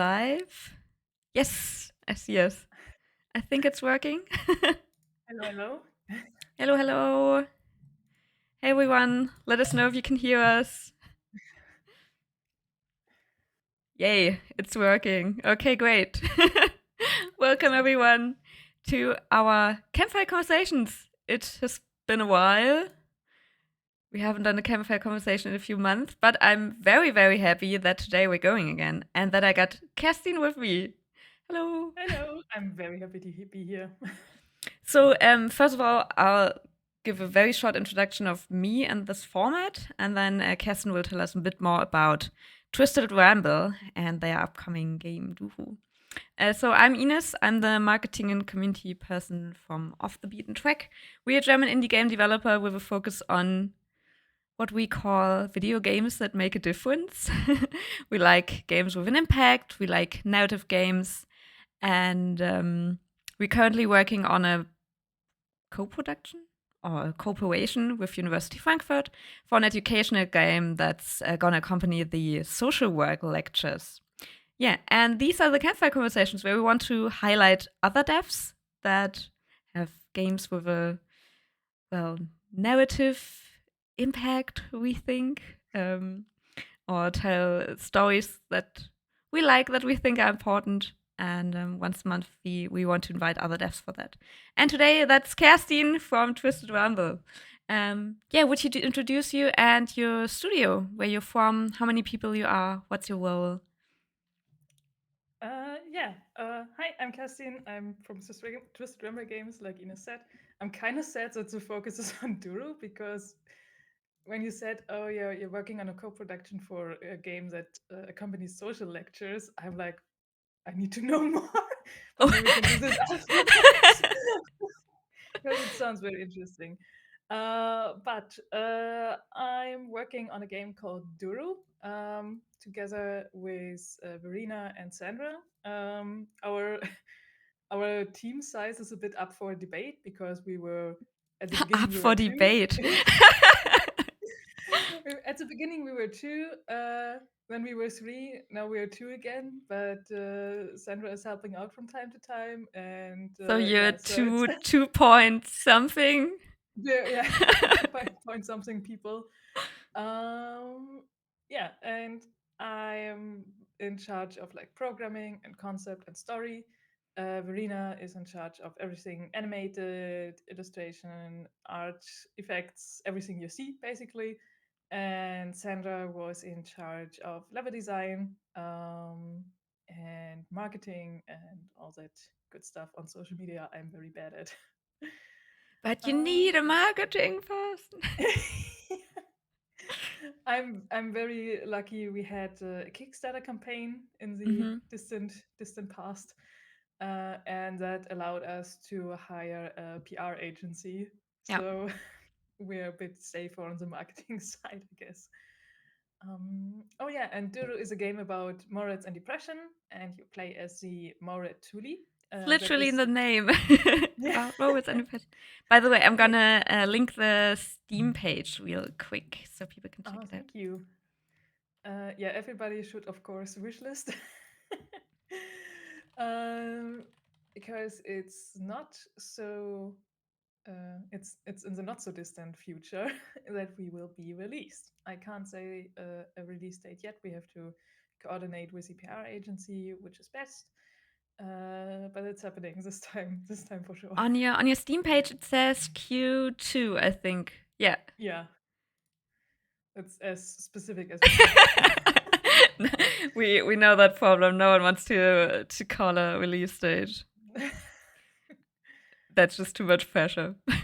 live? Yes, I see us. I think it's working. Hello, hello. Hello, hello. Hey everyone, let us know if you can hear us. Yay, it's working. Okay, great. Welcome everyone to our Campfire Conversations. It has been a while. We haven't done a campfire conversation in a few months, but I'm very, very happy that today we're going again and that I got Kerstin with me. Hello. Hello. I'm very happy to be here. So, first of all, I'll give a very short introduction of me and this format, and then Kerstin will tell us a bit more about Twisted Ramble and their upcoming game, Duru. So, I'm Ines. I'm the marketing and community person from Off the Beaten Track. We're a German indie game developer with a focus on what we call video games that make a difference. We like games with an impact, we like narrative games, and we're currently working on a co-production or a cooperation with University Frankfurt for an educational game that's going to accompany the social work lectures. Yeah, and these are the campfire conversations where we want to highlight other devs that have games with a narrative impact, we think, or tell stories that we like that we think are important. And once a month, we want to invite other devs for that. And today, that's Kerstin from Twisted Ramble. Would you introduce you and your studio, where you're from, how many people you are, what's your role? Hi, I'm Kerstin. I'm from Twisted Ramble Games, like Ines said. I'm kind of sad that the focus is on Duru because when you said, oh, yeah, you're working on a co-production for a game that accompanies social lectures, I'm like, I need to know more. But maybe we can do this afterwards. Because it sounds very interesting. I'm working on a game called Duru together with Verena and Sandra. Our our team size is a bit up for debate because we were at the beginning Up we were for two. debate. At the beginning we were two. Then we were three. Now we are two again. But Sandra is helping out from time to time, and So you're so it's 2 point something. yeah, 2 point something people. And I am in charge of like programming and concept and story. Verena is in charge of everything animated, illustration, art, effects, everything you see basically. And Sandra was in charge of level design and marketing and all that good stuff on social media. I'm very bad at. But you need Um, a marketing person. I'm very lucky. We had a Kickstarter campaign in the Mhm. distant past, and that allowed us to hire a PR agency. Yeah. So we're a bit safer on the marketing side, I guess. Oh yeah, and Duru is a game about Moritz and depression, and you play as the Moritz Tuli. It's That literally in is the name. yeah. About robots and pets. By the way, I'm Yeah. gonna link the Steam page real quick so people can check Oh, it out. thank you. Yeah, everybody should, of course, wishlist. um, because it's not so. It's in the not so distant future that we will be released. I can't say a release date yet. We have to coordinate with the PR agency, which is best. But it's happening this time. This time for sure. On your Steam page, it says Q2, I think. Yeah. Yeah, it's as specific as we can get. We know that problem. No one wants to call a release date. That's just too much pressure. It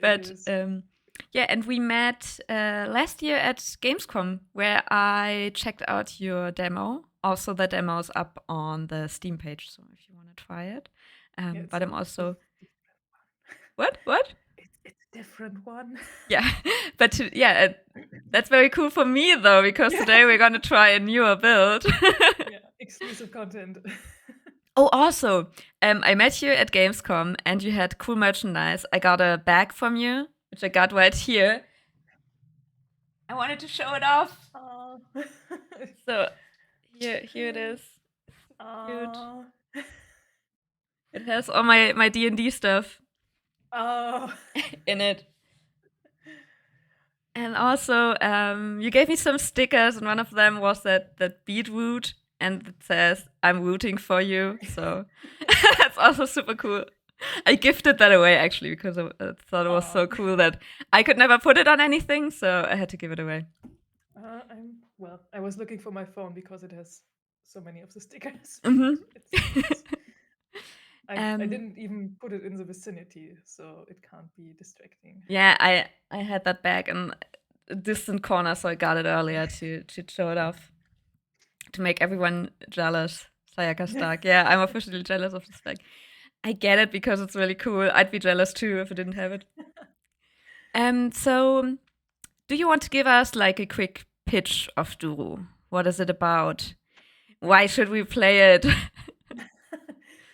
But is. yeah, and we met last year at Gamescom where I checked out your demo. Also, the demo is up on the Steam page, so if you want to try it. Yeah, But I'm it's a also different one. what? It's a different one. Yeah, yeah, that's very cool for me though because Yeah. today we're gonna try a newer build. Yeah, exclusive content. Oh, also, I met you at Gamescom and you had cool merchandise. I got a bag from you, which I got right here. I wanted to show it off. Oh. So Here it is. Cute. Oh. It has all my D&D stuff Oh. in it. And also, you gave me some stickers, and one of them was that beetroot, and it says, "I'm rooting for you." So that's also super cool. I gifted that away actually because I thought it was so cool that I could never put it on anything, so I had to give it away. I was looking for my phone because it has so many of the stickers. Mm-hmm. I didn't even put it in the vicinity, so it can't be distracting. Yeah, I had that back in a distant corner, so I got it earlier to show it off, to make everyone jealous. Sayaka Stark. Yeah, I'm officially jealous of this bag. I get it because it's really cool. I'd be jealous too if I didn't have it. So do you want to give us like a quick pitch of Duru? What is it about? Why should we play it?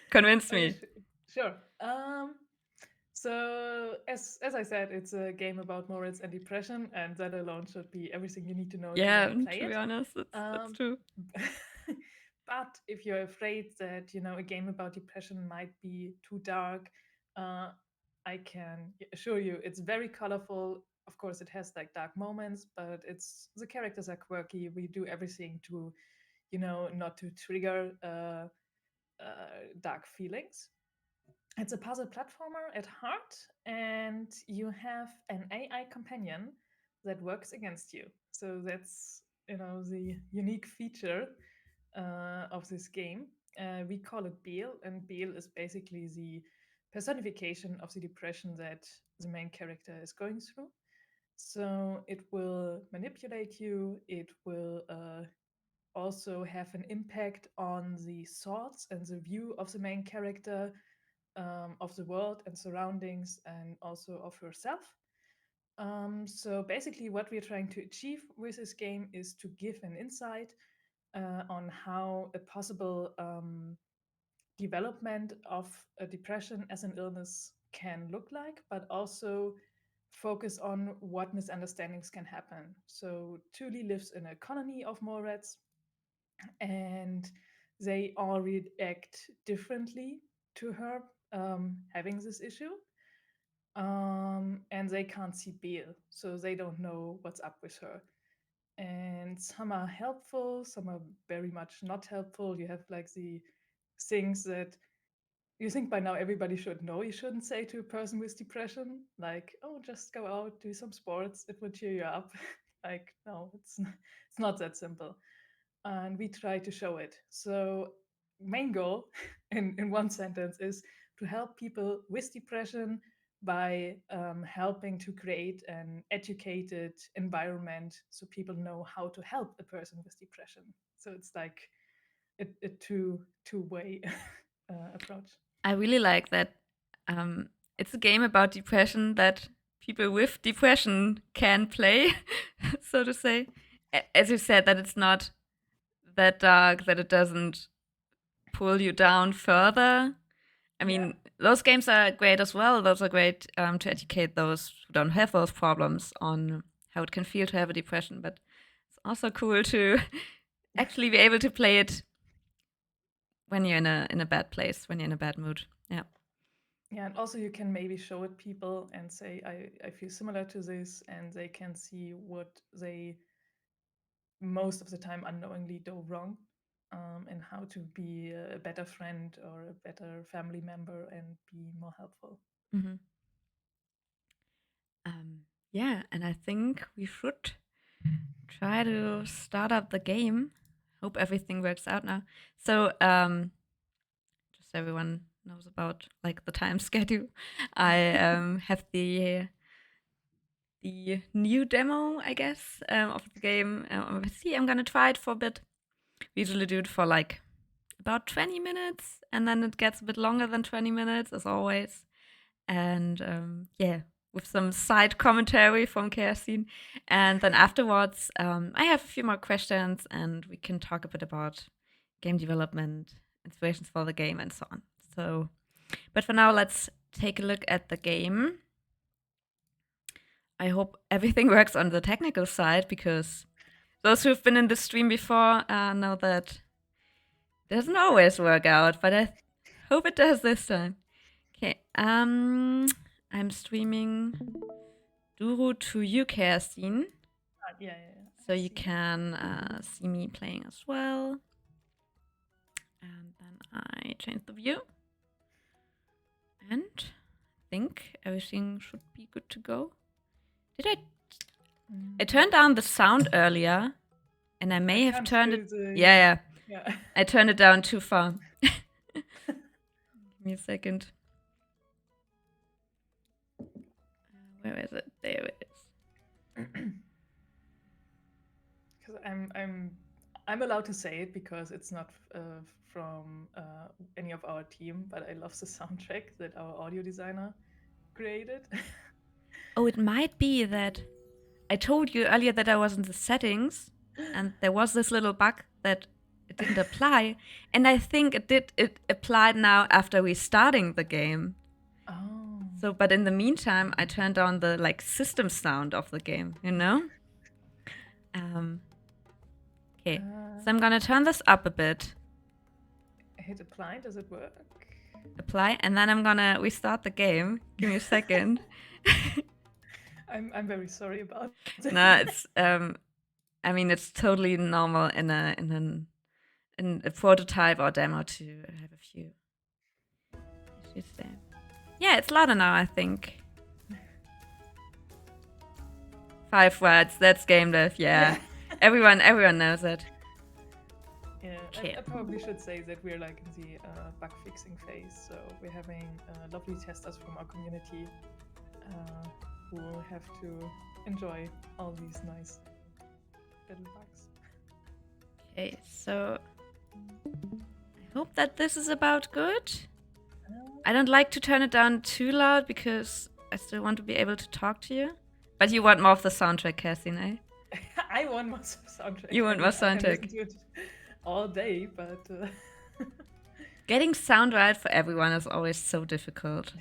Convince me. Sure. So as I said, it's a game about morals and depression, and that alone should be everything you need to know to Yeah, play to be it. honest, that's true. But if you're afraid that a game about depression might be too dark, I can assure you it's very colorful. Of course, it has like dark moments, but the characters are quirky. We do everything to, not to trigger dark feelings. It's a puzzle platformer at heart, and you have an AI companion that works against you. So that's the unique feature of this game. We call it Beel, and Beel is basically the personification of the depression that the main character is going through. So it will manipulate you. It will also have an impact on the thoughts and the view of the main character, of the world and surroundings, and also of herself. So basically, what we're trying to achieve with this game is to give an insight on how a possible development of a depression as an illness can look like, but also focus on what misunderstandings can happen. So Thule lives in a colony of more rats, and they all react differently to her having this issue. And they can't see Beel, so they don't know what's up with her. And some are helpful, some are very much not helpful. You have like the things that you think by now everybody should know you shouldn't say to a person with depression, like, oh, just go out, do some sports, it will cheer you up. Like, no, it's not that simple. And we try to show it. So, main goal in one sentence is to help people with depression by helping to create an educated environment so people know how to help a person with depression. So it's like a two-way approach. I really like that. It's a game about depression that people with depression can play, so to say. As you said, that it's not that dark, that it doesn't pull you down further. I mean, those games are great as well. Those are great to educate those who don't have those problems on how it can feel to have a depression. But it's also cool to actually be able to play it when you're in a bad place, when you're in a bad mood. Yeah. Yeah, and also you can maybe show it people and say, I feel similar to this, and they can see what they most of the time unknowingly do wrong, and how to be a better friend or a better family member and be more helpful. Mm-hmm. Yeah, and I think we should try to start up the game. Hope everything works out now. So, just so everyone knows about like the time schedule, I have the new demo, I guess, of the game. See, I'm gonna try it for a bit. We usually do it for like about 20 minutes, and then it gets a bit longer than 20 minutes, as always. And yeah, with some side commentary from Kerstin. And then afterwards, I have a few more questions, and we can talk a bit about game development, inspirations for the game, and so on. So, but for now, let's take a look at the game. I hope everything works on the technical side because those who've been in the stream before know that it doesn't always work out, but I hope it does this time. Okay, I'm streaming Duru to you, Kerstin. Yeah. So you can see me playing as well. And then I change the view. And I think everything should be good to go. Did I turned down the sound earlier, and I may have turned it. Yeah. I turned it down too far. Give me a second. Where is it? There it is. Because I'm allowed to say it because it's not from any of our team, but I love the soundtrack that our audio designer created. Oh, it might be that I told you earlier that I was in the settings, and there was this little bug that it didn't apply, and I think it applied now after restarting the game. Oh. So, but in the meantime, I turned down the system sound of the game, you know? Okay, so I'm gonna turn this up a bit. Hit apply, does it work? Apply, and then I'm gonna restart the game. Give me a second. I'm very sorry about that. No, it's I mean it's totally normal in a prototype or demo to have a few issues there. Yeah, it's louder now, I think. 5 words, that's game dev, yeah. Everyone knows it. Yeah, Okay. I probably should say that we're in the bug fixing phase, so we're having lovely testers from our community who will have to enjoy all these nice little bugs. Okay, so I hope that this is about good. I don't like to turn it down too loud because I still want to be able to talk to you. But you want more of the soundtrack, Kerstin, eh? I want more soundtrack. You want more soundtrack. I can listen to it all day, but getting sound right for everyone is always so difficult.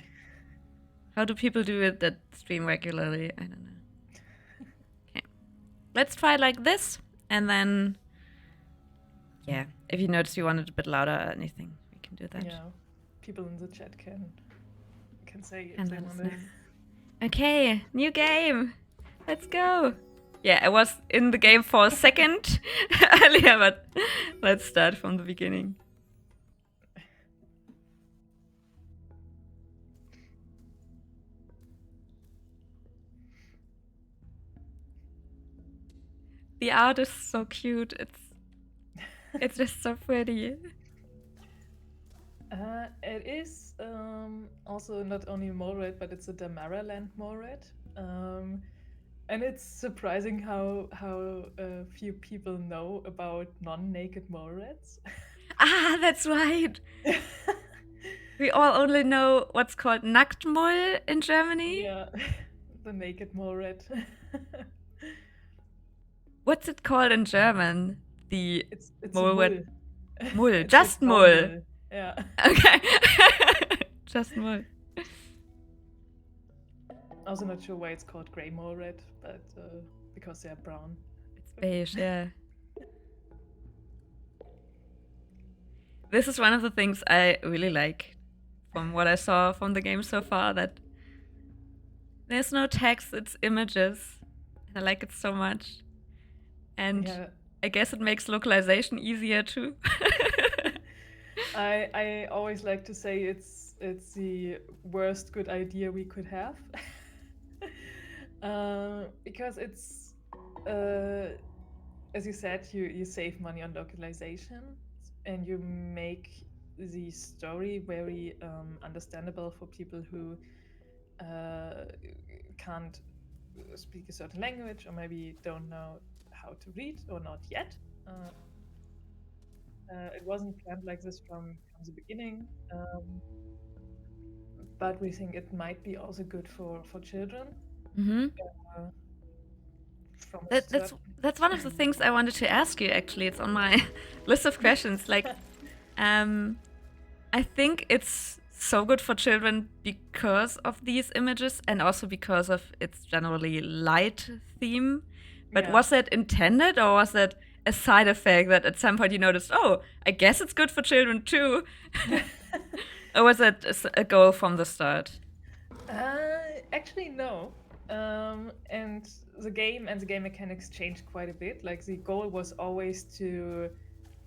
How do people do it that stream regularly? I don't know. Okay, let's try it like this, and then yeah, if you notice you want it a bit louder or anything, we can do that. Yeah, people in the chat can say And if they want it. Okay, new game. Let's go. Yeah, I was in the game for a second earlier, but let's start from the beginning. The art is so cute. It's just so pretty. It is also not only mole rat, but it's a Damara land mole rat. And it's surprising how few people know about non-naked mole rats. Ah, that's right. We all only know what's called Nacktmull in Germany. Yeah, the naked mole rat. What's it called in German? It's mole Mull. rat. Mull. It's Just Mull. Yeah. Okay. Just Mull. Also not sure why it's called grey mole rat, but because they are brown. It's beige, yeah. This is one of the things I really like from what I saw from the game so far, that there's no text, it's images. And I like it so much. And yeah. I guess it makes localization easier too. I always like to say it's the worst good idea we could have. Because it's as you said, you save money on localization and you make the story very understandable for people who can't speak a certain language or maybe don't know how to read or not yet. It wasn't planned like this from the beginning, but we think it might be also good for children. Mm-hmm. That's one of the things I wanted to ask you, actually. It's on my list of questions. Like, I think it's so good for children because of these images and also because of its generally light theme. But Yeah. was that intended, or was that a side effect that at some point you noticed, oh, I guess it's good for children too? Or was that a goal from the start? Actually, no. And the game mechanics changed quite a bit. Like the goal was always to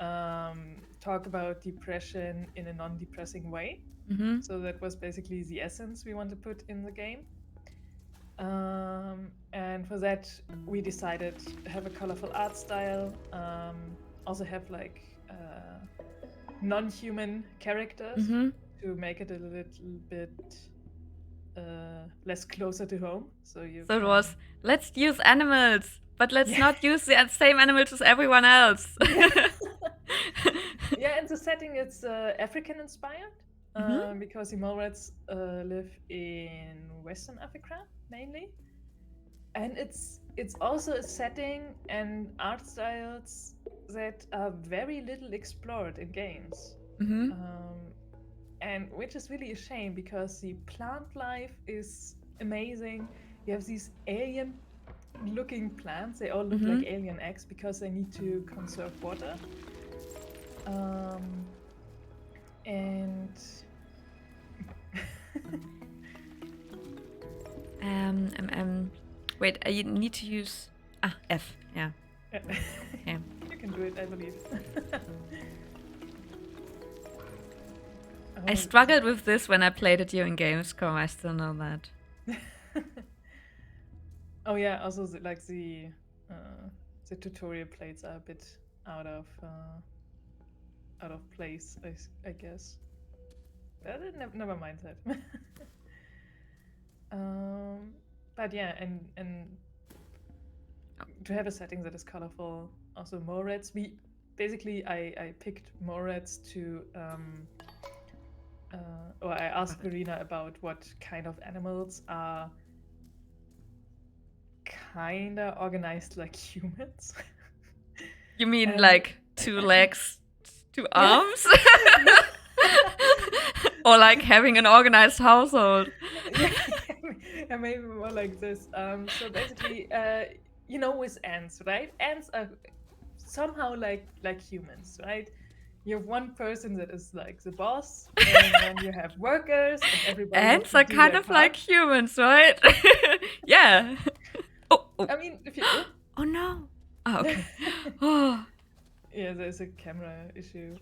talk about depression in a non-depressing way. Mm-hmm. So that was basically the essence we want to put in the game. And for that, we decided to have a colorful art style. Also have like non-human characters Mm-hmm. to make it a little bit less closer to home. So it can... was, let's use animals, but let's Yeah. not use the same animals as everyone else. Yeah, and the setting it's African inspired because the mole rats live in Western Africa mainly, and it's also a setting and art styles that are very little explored in games. And which is really a shame because the plant life is amazing. You have these alien looking plants, they all look like alien eggs because they need to conserve water. And wait, I need to use F. Yeah. Okay. You can do it, I believe. I struggled with this when I played it during Gamescom. I still know that. Oh yeah, also the tutorial plates are a bit out of place, I guess. Never mind that. But yeah, and to have a setting that is colorful, also mole rats. I picked mole rats to or I asked Verena about what kind of animals are kinda organized like humans. You mean like 2 legs, 2 arms? Or like having an organized household? Yeah, maybe more like this. So basically, with ants, right? Ants are somehow like humans, right? You have one person that is like the boss, and then you have workers, and everybody. Ants are kind of like humans, right? Yeah. Oh. I mean, if you. Oh no. Oh, okay. Oh. Yeah, there's a camera issue.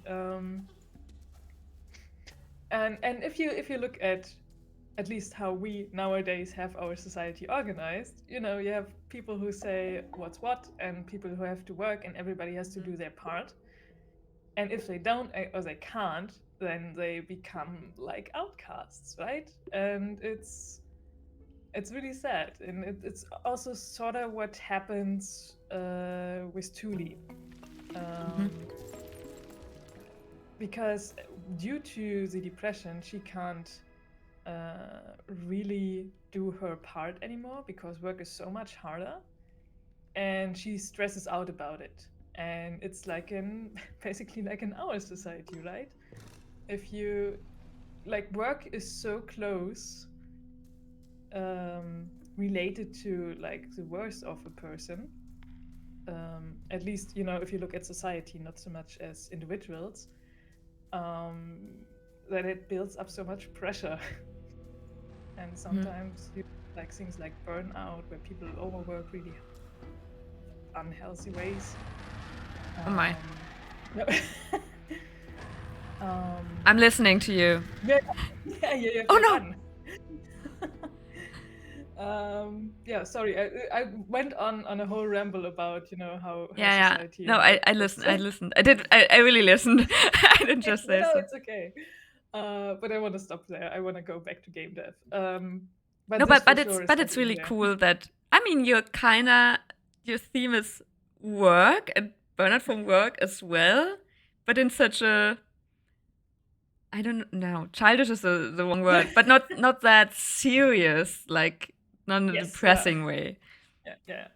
And if you look at least how we nowadays have our society organized, you have people who say what's what and people who have to work and everybody has to do their part. And if they don't or they can't, then they become like outcasts, right? And it's really sad. And it's also sort of what happens with Thule. Because due to the depression, she can't really do her part anymore because work is so much harder, and she stresses out about it. And it's like basically like in our society, right? If you work is so close related to like the worth of a person. At least if you look at society, not so much as individuals. That it builds up so much pressure. And sometimes you like things like burnout, where people overwork really unhealthy ways. Oh my. I'm listening to you. Yeah. Oh no. Yeah, sorry. I went on a whole ramble about how Yeah. society. No, I listened. I really listened. I didn't just say so. It's okay. But I want to stop there. I want to go back to game dev. But it's really cool that, I mean, your theme is work and burnout from work as well, but in such a, I don't know, childish is the wrong word, but not that serious, like not in a depressing way. Yeah.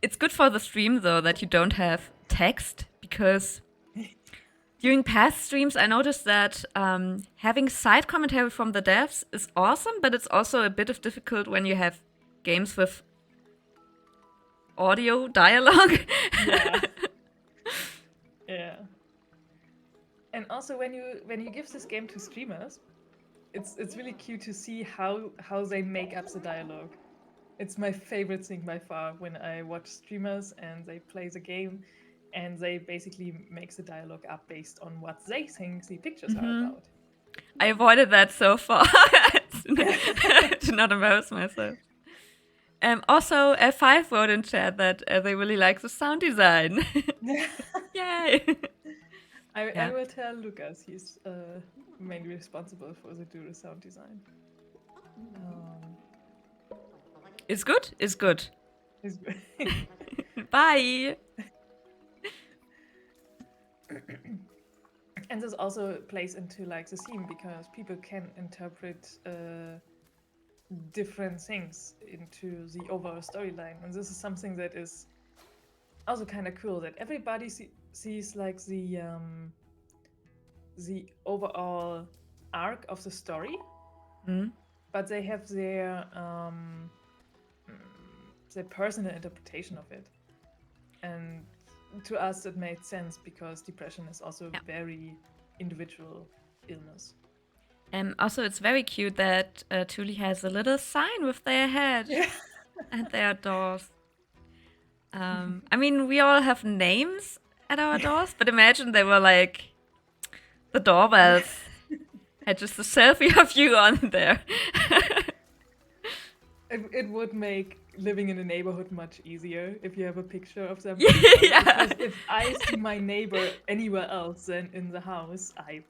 It's good for the stream though that you don't have text, because During past streams, I noticed that having side commentary from the devs is awesome, but it's also a bit of difficult when you have games with audio dialogue. Yeah. Yeah. And also when you give this game to streamers, it's really cute to see how they make up the dialogue. It's my favorite thing by far when I watch streamers and they play the game and they basically make the dialogue up based on what they think the pictures are about. I avoided that so far to not embarrass myself. Also, Five wrote in chat that they really like the sound design. Yay! I will tell Lucas. He's mainly responsible for the Duru sound design. It's good? It's good. It's good. Bye! And this also plays into like the theme because people can interpret different things into the overall storyline, and this is something that is also kind of cool, that everybody sees like the overall arc of the story, but they have their personal interpretation of it. And to us it made sense because depression is also a very individual illness. Also, it's very cute that Thule has a little sign with their head and their doors. I mean, we all have names at our doors, but imagine they were like the doorbells had just a selfie of you on there. It would make living in a neighborhood much easier if you have a picture of them. Yeah. Because if I see my neighbor anywhere else than in the house, I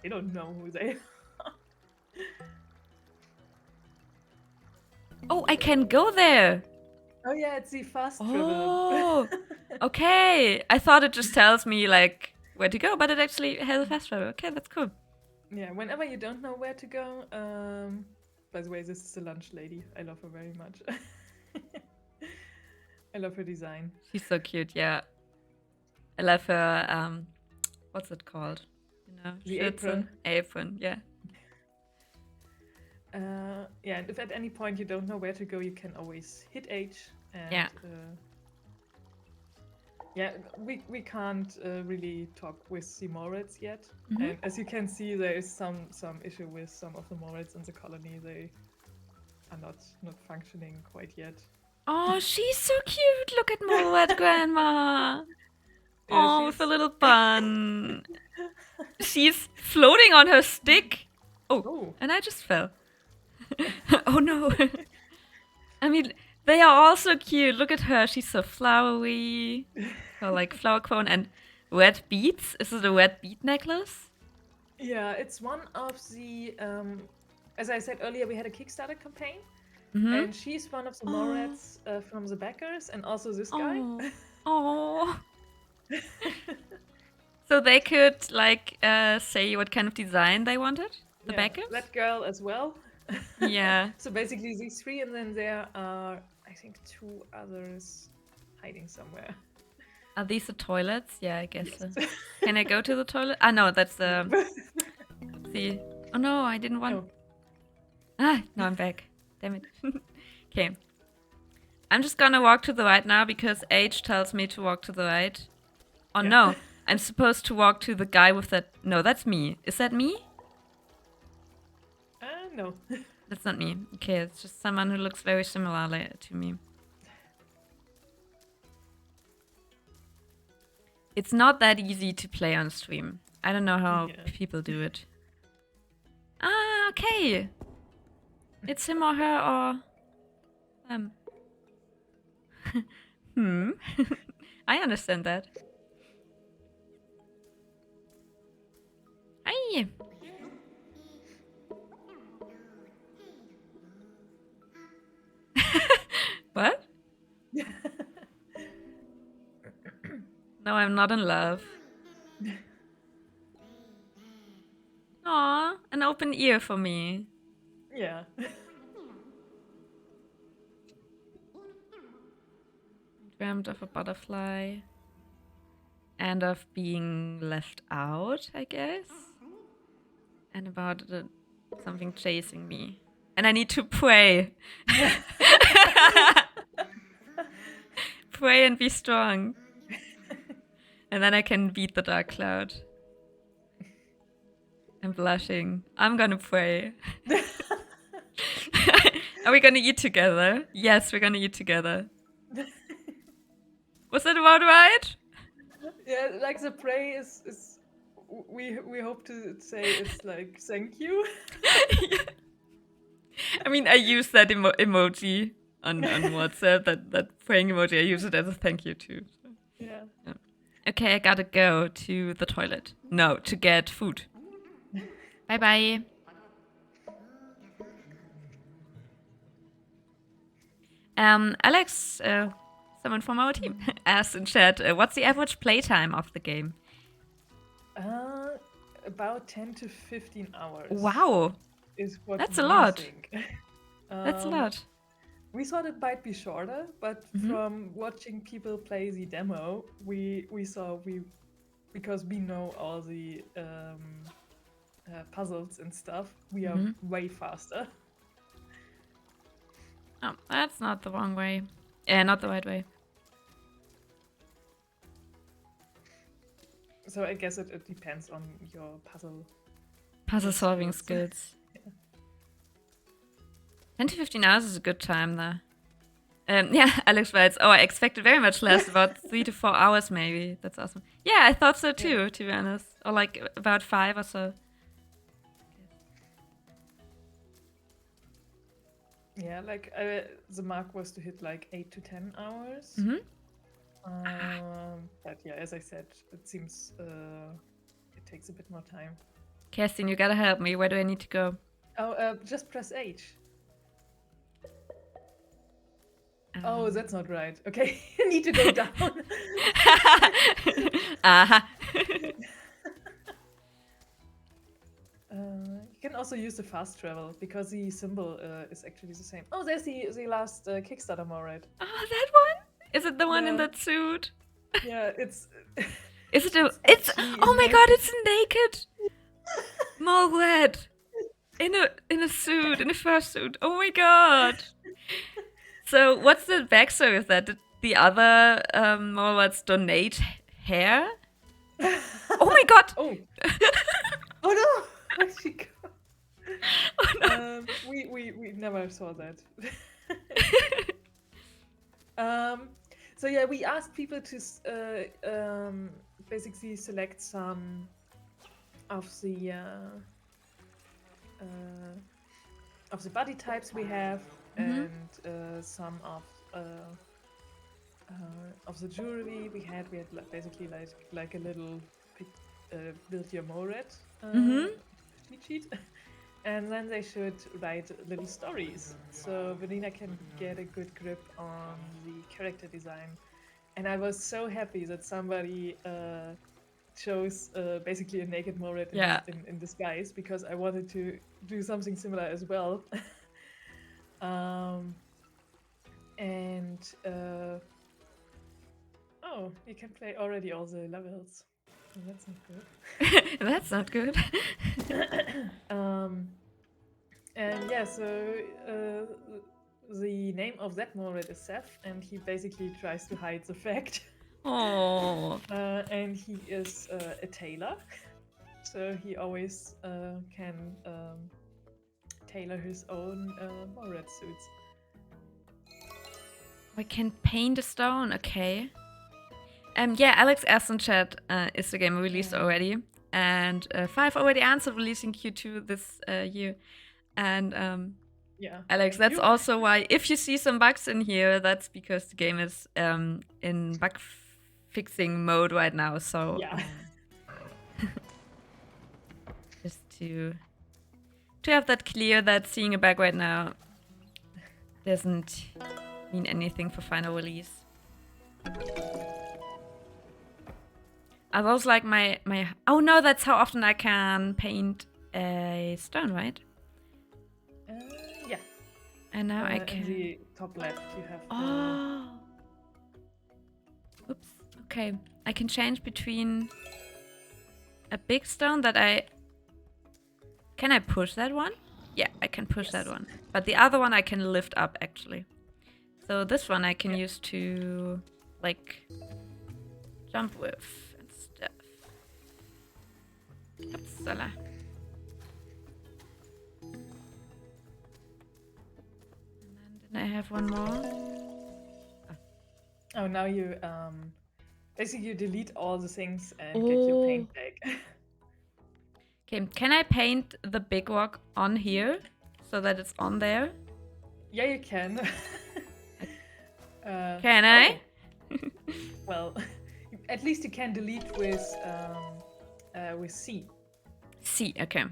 don't know who they are. Oh, I can go there. Oh yeah, it's the fast travel. Oh, okay. I thought it just tells me like where to go, but it actually has a fast travel. Okay, that's cool. Yeah, whenever you don't know where to go. By the way, this is the lunch lady. I love her very much. I love her design. She's so cute, yeah. I love her, what's it called? You know, the apron. Apron, yeah. Yeah, and if at any point you don't know where to go, you can always hit H. And, yeah, we can't really talk with the Morets yet. And as you can see, there is some issue with some of the Morets in the colony. They are not functioning quite yet. Oh, she's so cute. Look at Moret, Grandma. Oh, with a little bun. She's floating on her stick. Oh, and I just fell. Oh no. I mean, they are all so cute. Look at her. She's so flowery. Her like flower crown and red beads. Is it a red bead necklace? Yeah, it's one of the as I said earlier, we had a Kickstarter campaign. And she's one of the Morets from the backers, and also this guy. Oh. So they could like say what kind of design they wanted? The backers? That girl as well. Yeah. So basically these three, and then there are, I think, two others hiding somewhere. Are these the toilets? Yeah, I guess so. Can I go to the toilet? Ah, no, that's the... Oh no, I didn't want... Oh. Ah, no, I'm back. Damn it. Okay. I'm just gonna walk to the right now because H tells me to walk to the right. Oh no, I'm supposed to walk to the guy with that... No, that's me. Is that me? No. That's not me. Okay, it's just someone who looks very similar to me. It's not that easy to play on stream. I don't know how people do it. Ah, okay. It's him or her or them. I understand that. Hi. What? No, I'm not in love. Aw, an open ear for me. Yeah. Dreamt of a butterfly. and of being left out, I guess. And about something chasing me. And I need to pray. Pray and be strong. And then I can beat the dark cloud. I'm blushing. I'm gonna pray. Are we gonna eat together? Yes, we're gonna eat together. Was that about right? Yeah, like the pray is we hope to say it's like thank you. I mean, I use that emoji on WhatsApp, that praying emoji. I use it as a thank you too. So. Yeah. Okay, I gotta go to the toilet. No, to get food. Bye bye. Alex, someone from our team asked in chat, what's the average playtime of the game? About 10 to 15 hours. Wow. Is what That's a lot. Think. That's a lot. We thought it might be shorter, but from watching people play the demo, we saw because we know all the puzzles and stuff, we are way faster. Oh, that's not the wrong way. Not the right way. So I guess it depends on your puzzle solving skills. Yeah. 10 to 15 hours is a good time there. Yeah, Alex writes, oh, I expected very much less, about 3 to 4 hours maybe. That's awesome. Yeah, I thought so too, to be honest. Or like about 5 or so. Yeah, like the mark was to hit like 8 to 10 hours. But yeah, as I said, it seems it takes a bit more time. Kerstin, you gotta help me. Where do I need to go? Oh, just press H. Oh, that's not right. Okay, you need to go down. You can also use the fast travel because the symbol is actually the same. Oh, there's the last Kickstarter Morad. Oh, that one? Is it the one in that suit? Yeah, it's. Is it? It's. Oh my god! It's naked. Morad. In a suit, in a fursuit. Oh my god. So what's the backstory of that? Did the other Morads donate hair? Oh my god! Oh. Oh no! Where'd she go? Oh, no. We never saw that. So yeah, we asked people to basically select some of the body types we have, and some of the jewelry we had. We had basically like a little build your Morad cheat sheet. And then they should write little stories, so Vanina can get a good grip on the character design. And I was so happy that somebody chose basically a naked Morad in disguise, because I wanted to do something similar as well. Oh, you can play already all the levels. Oh, that's not good. That's not good. And yeah, so the name of that Morad is Seth, and he basically tries to hide the fact. Oh. And he is a tailor, so he always can tailor his own Morad suits. I can paint a stone, okay. Yeah, Alex asked in chat, is the game released already? And 5 already answered releasing Q2 this year. And yeah, Alex, that's also why if you see some bugs in here, that's because the game is in bug fixing mode right now. So yeah. Just to have that clear, that seeing a bug right now doesn't mean anything for final release. Are those like my oh no, that's how often I can paint a stone, right? Yeah. And now I can. In the top left, you have. Oh. Oops. Okay, I can change between a big stone that I... Can I push that one? Yeah, I can push that one. But the other one I can lift up, actually. So this one I can use to, like, jump with and stuff. Upsala. And then did I have one more? Oh, now you basically you delete all the things and get your paint back. Okay, can I paint the big rock on here so that it's on there? Yeah, you can. Can I? Well, at least you can delete with C. C, okay.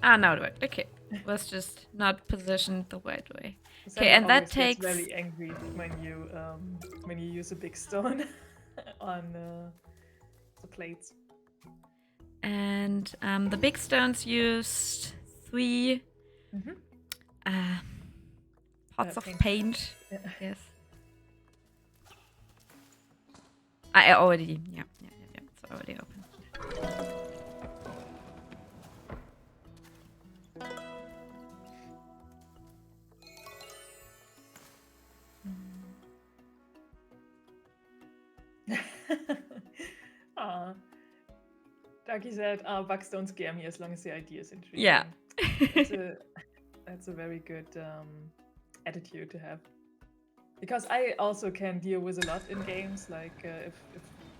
Now it worked. Okay, was just not positioned the right way. Okay, and that takes... Gets very angry when you use a big stone on the plates. And the big stones used 3 pots of paint. Yeah. Yes. I already, yeah, it's already open. Ducky said, bugs don't scare me as long as the idea is intriguing. Yeah. That's a very good attitude to have. Because I also can deal with a lot in games, like if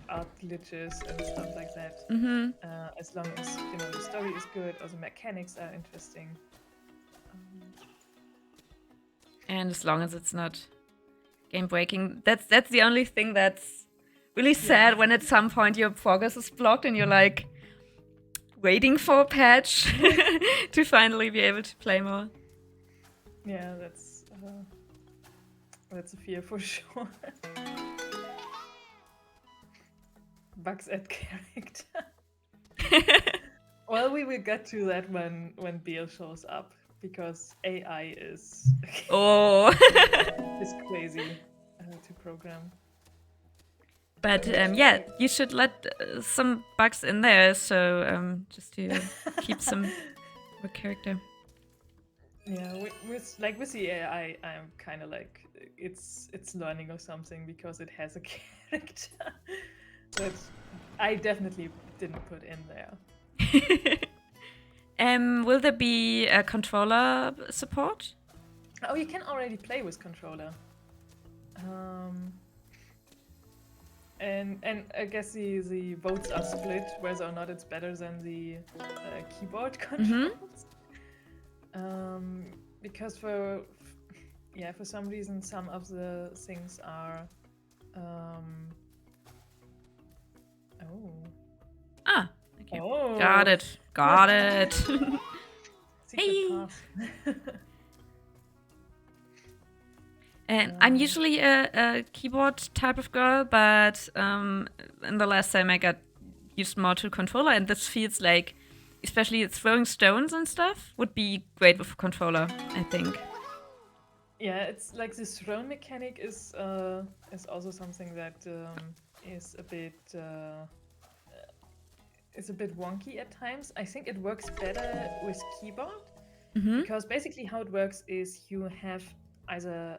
art glitches and stuff like that. As long as the story is good or the mechanics are interesting. And as long as it's not game breaking, that's the only thing that's really sad when at some point your progress is blocked and you're like waiting for a patch to finally be able to play more. Yeah, that's a fear for sure. Bugs at character. Well, we will get to that when Beal shows up, because AI is is crazy to program. But yeah, you should let some bugs in there, so just to keep some more character. Yeah, with the AI, I'm kind of like it's learning or something because it has a character that I definitely didn't put in there. Will there be a controller support? Oh, you can already play with controller. And I guess the votes are split whether or not it's better than the keyboard controls. Because for some reason some of the things are Okay. Got it. Secret path. And I'm usually a keyboard type of girl, but in the last time I got used more to controller, and this feels like, especially throwing stones and stuff, would be great with a controller, I think. Yeah, it's like this thrown mechanic is also something that is a bit wonky at times. I think it works better with keyboard because basically how it works is you have either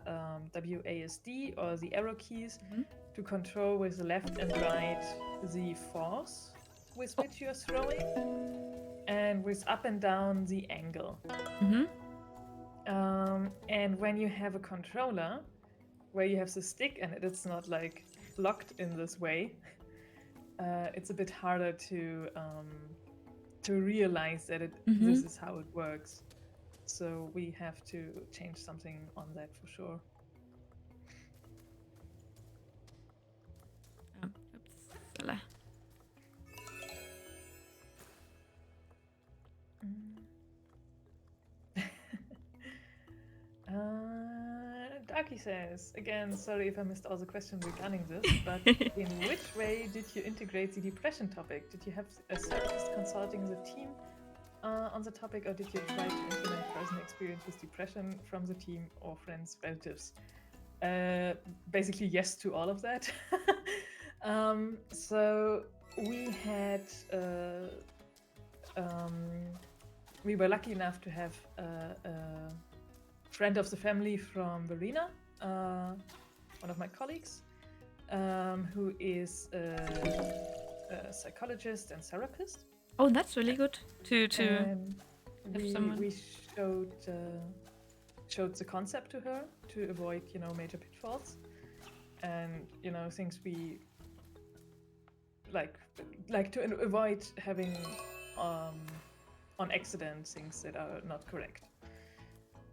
WASD or the arrow keys to control with the left and right the force with which you're throwing, and with up and down the angle. And when you have a controller where you have the stick and it's not like locked in this way, it's a bit harder to realize that this is how it works. So we have to change something on that for sure. Darky says, again, sorry if I missed all the questions regarding this, but in which way did you integrate the depression topic? Did you have a therapist consulting the team on the topic, or did you try to implement personal experience with depression from the team or friends, relatives? basically yes to all of that. So we had we were lucky enough to have a friend of the family from Verena, one of my colleagues, who is a psychologist and therapist. Oh, that's really good to And have someone. we showed the concept to her to avoid, major pitfalls, and things we like to avoid having on accident things that are not correct.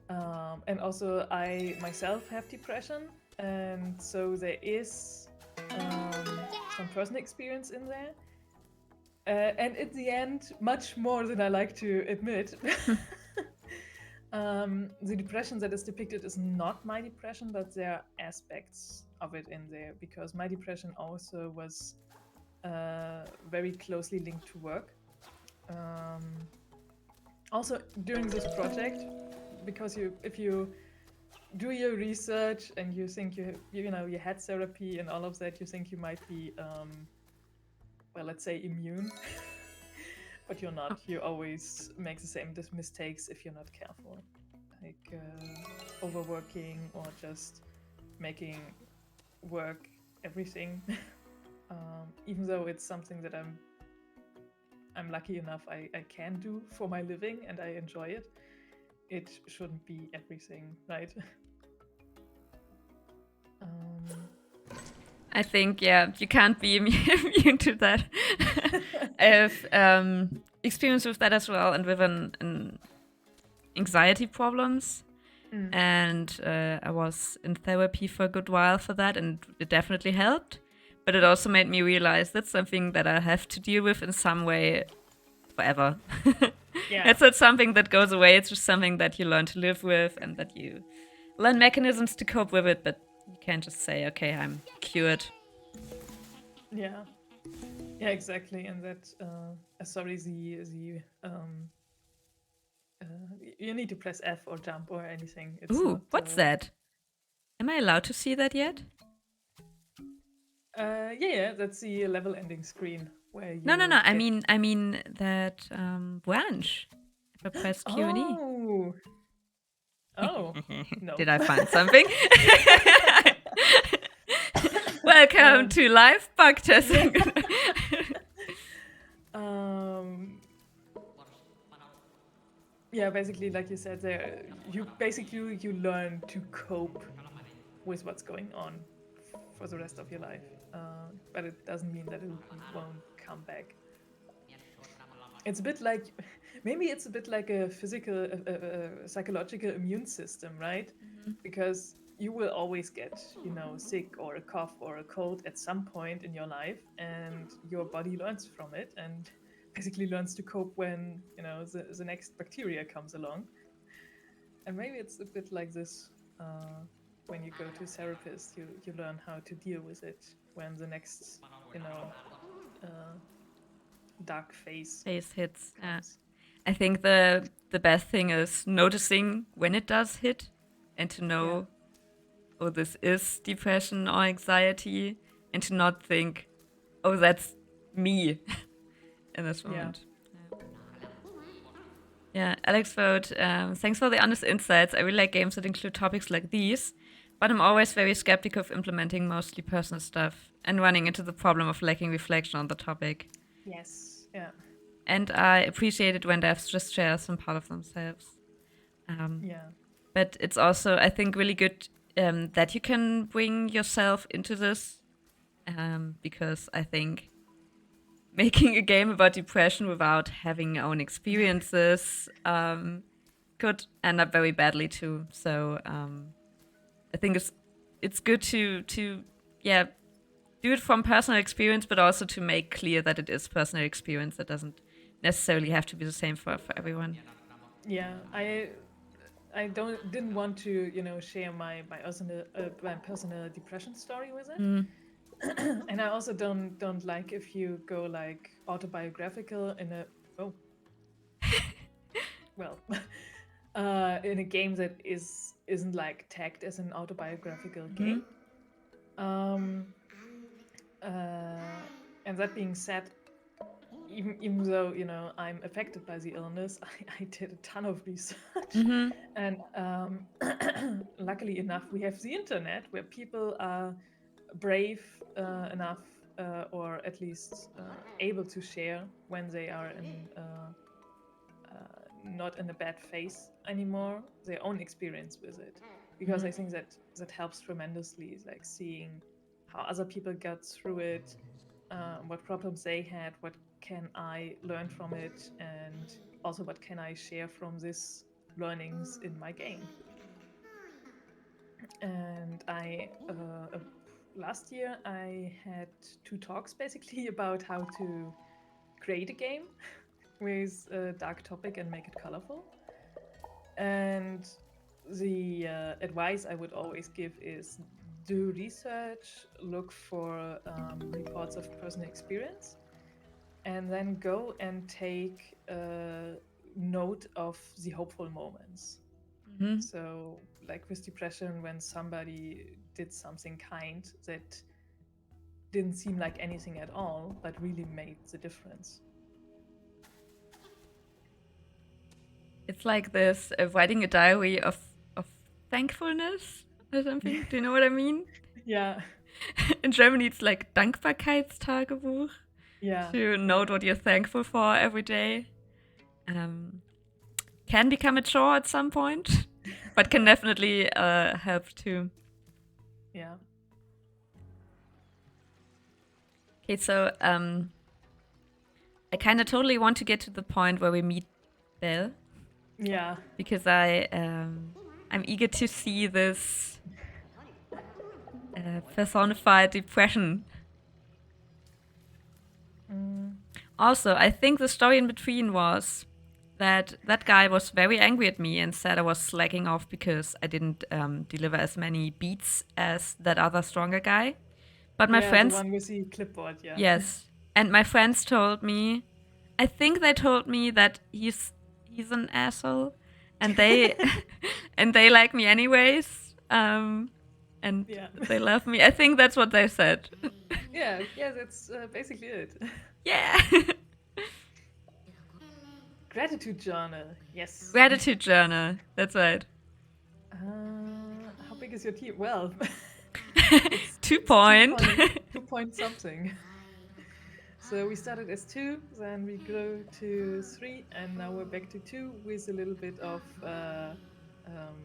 And also, I myself have depression, and so there is some personal experience in there. And in the end, much more than I like to admit. The depression that is depicted is not my depression, but there are aspects of it in there, because my depression also was very closely linked to work. Also, during this project, because if you do your research and you think you had therapy and all of that, you think you might be well, let's say immune. But you're not. You always make the same mistakes if you're not careful, like overworking or just making work everything. Even though it's something that I'm lucky enough I can do for my living and I enjoy it, it shouldn't be everything, right? I think, yeah, you can't be immune to that. I have experience with that as well, and with an anxiety problems. And I was in therapy for a good while for that, and it definitely helped. But it also made me realize that's something that I have to deal with in some way forever. Yeah. It's not something that goes away. It's just something that you learn to live with, and that you learn mechanisms to cope with it. But you can't just say, okay, I'm cured. Yeah, exactly. And that sorry, you need to press F or jump or anything. It's Ooh, not, what's that? Am I allowed to see that yet? Yeah, that's the level ending screen where you. No. I mean that branch. If I press Q and E. Oh, no. Did I find something? Welcome to live bug testing. Yeah, basically, like you said, you learn to cope with what's going on for the rest of your life, but it doesn't mean that it won't come back. It's a bit like, maybe it's a bit like a physical, psychological immune system, right? Mm-hmm. Because you will always get, sick or a cough or a cold at some point in your life, and your body learns from it and basically learns to cope when, the next bacteria comes along. And maybe it's a bit like this when you go to a therapist, you learn how to deal with it when the next, dark phase hits. comes. I think the best thing is noticing when it does hit, and to know, oh, this is depression or anxiety, and to not think, oh, that's me in this moment. Yeah, Alex wrote, thanks for the honest insights. I really like games that include topics like these, but I'm always very skeptical of implementing mostly personal stuff and running into the problem of lacking reflection on the topic. Yes, yeah. And I appreciate it when devs just share some part of themselves. But it's also, I think, really good that you can bring yourself into this, because I think making a game about depression without having your own experiences could end up very badly too. So I think it's good to do it from personal experience, but also to make clear that it is personal experience. That doesn't necessarily have to be the same for everyone. Yeah, I didn't want to share my personal depression story with it. And I also don't like if you go like autobiographical in a well in a game that isn't like tagged as an autobiographical Hmm. game. Um, and that being said, even though I'm affected by the illness, I did a ton of research, Hmm. and luckily enough, we have the internet where people are brave enough, or at least able to share when they are not in a bad phase anymore, their own experience with it, because Hmm. I think that helps tremendously, like seeing how other people got through it, what problems they had, what can I learn from it, and also what can I share from this learnings in my game. And last year I had two talks basically about how to create a game with a dark topic and make it colorful. And the advice I would always give is do research, look for reports of personal experience, and then go and take note of the hopeful moments. Hmm. So, like with depression, when somebody did something kind that didn't seem like anything at all, but really made the difference. It's like this writing a diary of thankfulness or something. Do you know what I mean? Yeah, In Germany, it's like Dankbarkeitstagebuch yeah, to yeah, note what you're thankful for every day. Um, can become a chore at some point, but can definitely help too. yeah, Okay, so I kind of totally want to get to the point where we meet Belle yeah. because I'm eager to see this personified depression. Mm, Also, I think the story in between was that that guy was very angry at me and said I was slacking off because I didn't deliver as many beats as that other stronger guy. But my yeah, the friends, one with the clipboard, yeah. yes, and my friends told me, I think they told me that he's an asshole, and they and they like me anyways, and Yeah. they love me. I think that's what they said. Yeah, yeah, that's basically it. Yeah. Gratitude journal, yes. Gratitude journal. That's right. How big is your team? Well, it's Two it's two point. point 2 point something. So we started as two, then we grew to three, and now we're back to two with a little bit of um,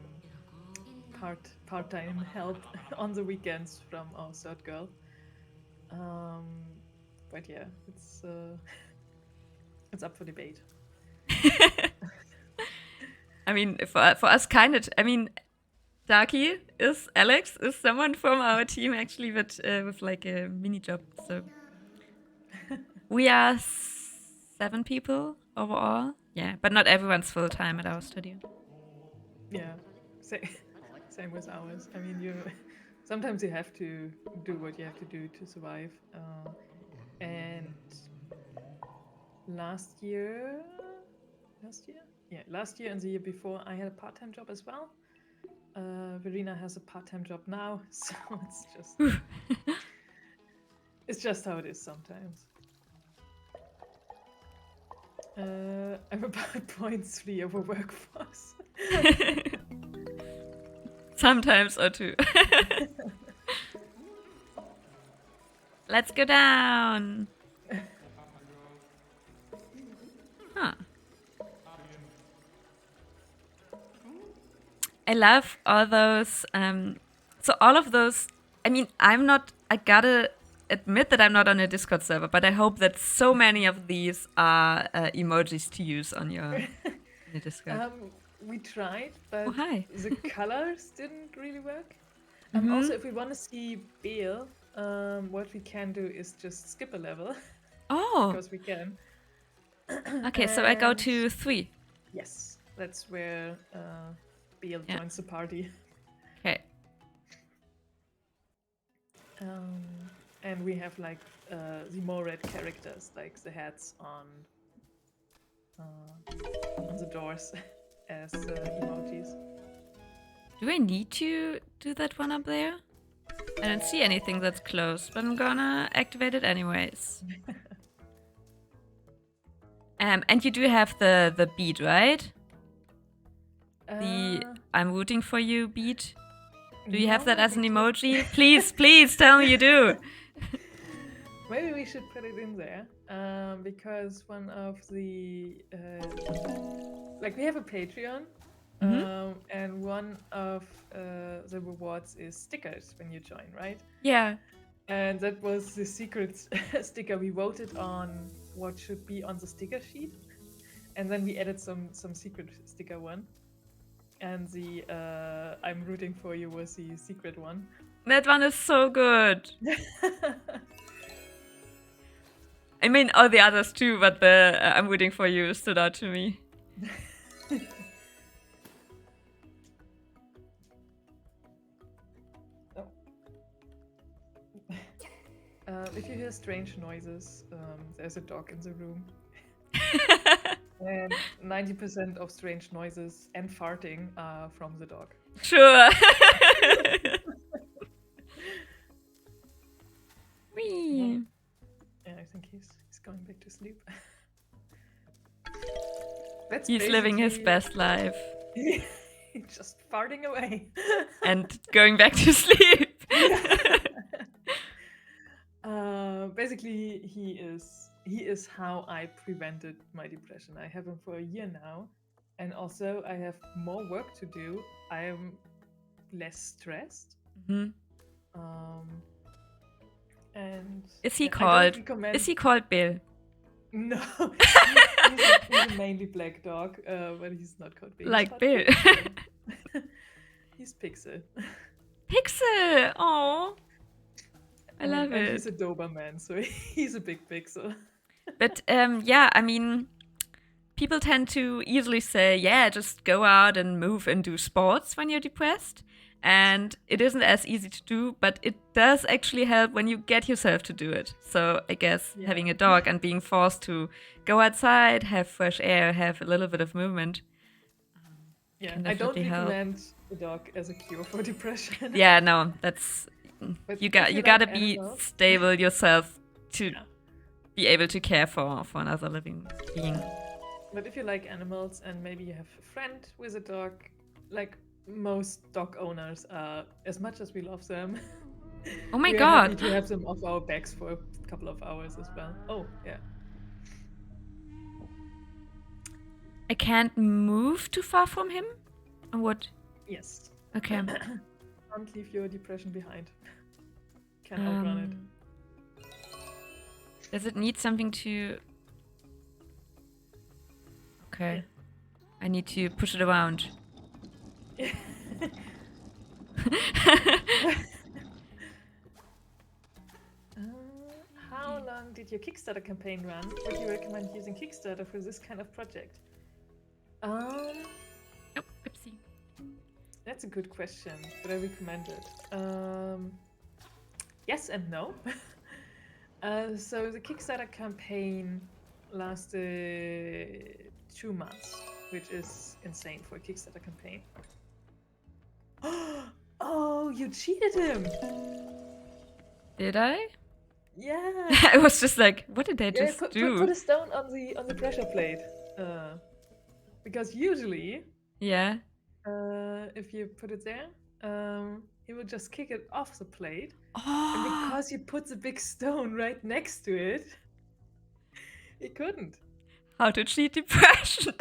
part-time help on the weekends from our third girl. Um, but yeah, it's up for debate. I mean, for us, kind of. I mean, Darky is Alex is someone from our team actually, but with like a mini job. So we are 7 people overall. Yeah, but not everyone's full time at our studio. Yeah, same, same with ours. I mean, you sometimes you have to do what you have to do to survive. And last year, last year and the year before, I had a part-time job as well. Verena has a part-time job now, so it's just how it is sometimes. I'm about 0.3 of a workforce. Sometimes or two. Let's go down. Huh. I love all those. So all of those. I mean, I'm not. I gotta admit that I'm not on a Discord server, but I hope that so many of these are emojis to use on your Discord. We tried, Oh but hi. the colors didn't really work. Mm-hmm. Also, if we want to see Bale, what we can do is just skip a level Oh. because we can. Okay, so I go And to 3. yes, that's where Bale Yeah. joins the party. Okay. Um, and we have like the more red characters, like the hats on the doors as emojis. Do I need to do that one up there? I don't see anything that's closed, but I'm gonna activate it anyways. And you do have the beat, right? The I'm rooting for you beat. Do you have that as an emoji? Please, please tell me you do. Maybe we should put it in there because one of the like we have a Patreon, and one of the rewards is stickers when you join, right? Yeah. And that was the secret sticker. We voted on what should be on the sticker sheet, and then we added some secret sticker one. And the I'm rooting for you was the secret one. That one is so good. I mean, all the others too, but the I'm rooting for you stood out to me. If you hear strange noises, there's a dog in the room. And 90% of strange noises and farting are from the dog. Sure. Wee. Yeah, I think he's going back to sleep. He's living his best life. Just farting away. And going back to sleep. Basically, he is how I prevented my depression. I have him for a year now, and also I have more work to do. I am less stressed. Mm-hmm. And is he called Bill? No, he's a mainly black dog, but he's not called Bill. Like Bill. He's Pixel. Pixel! Oh, I love it. He's a Doberman, so he's a big Pixel. But yeah, I mean, people tend to easily say, yeah, just go out and move and do sports when you're depressed. And it isn't as easy to do, but it does actually help when you get yourself to do it. So I guess having a dog and being forced to go outside, have fresh air, have a little bit of movement. Yeah, I don't recommend a dog as a cure for depression. Yeah, no, that's you gotta be stable yourself to be able to care for another living being. But if you like animals and maybe you have a friend with a dog, like most dog owners are, as much as we love them. Oh my god! Happy to have them off our backs for a couple of hours as well. Oh yeah. I can't move too far from him? Or what? Yes. Okay. Can't leave your depression behind. Can't outrun it. Does it need something to... Okay. Yeah. I need to push it around. How long did your Kickstarter campaign run? Would you recommend using Kickstarter for this kind of project? Oh, oopsie. That's a good question. Would I recommend it? Yes and no. So the Kickstarter campaign lasted 2 months, which is insane for a Kickstarter campaign. Oh, you cheated him! Did I? Yeah. I was just like, what did I just do? Put a stone on the pressure plate. Because usually, yeah, if you put it there, he would just kick it off the plate. Oh. And because you put the big stone right next to it, he couldn't. How to cheat depression?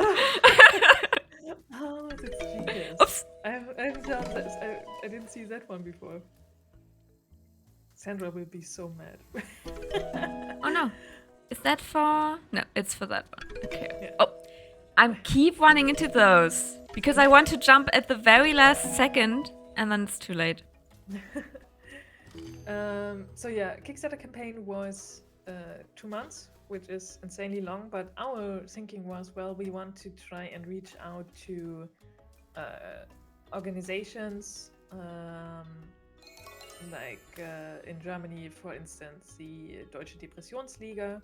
Oh, that's genius. Oops. I haven't done this. I didn't see that one before. Sandra will be so mad. Oh no. Is that for... No, it's for that one. Okay. Yeah. Oh, I keep running into those. Because I want to jump at the very last second, and then it's too late. So yeah, Kickstarter campaign was 2 months, which is insanely long, but our thinking was, well, we want to try and reach out to organizations, like in Germany, for instance, the Deutsche Depressionsliga,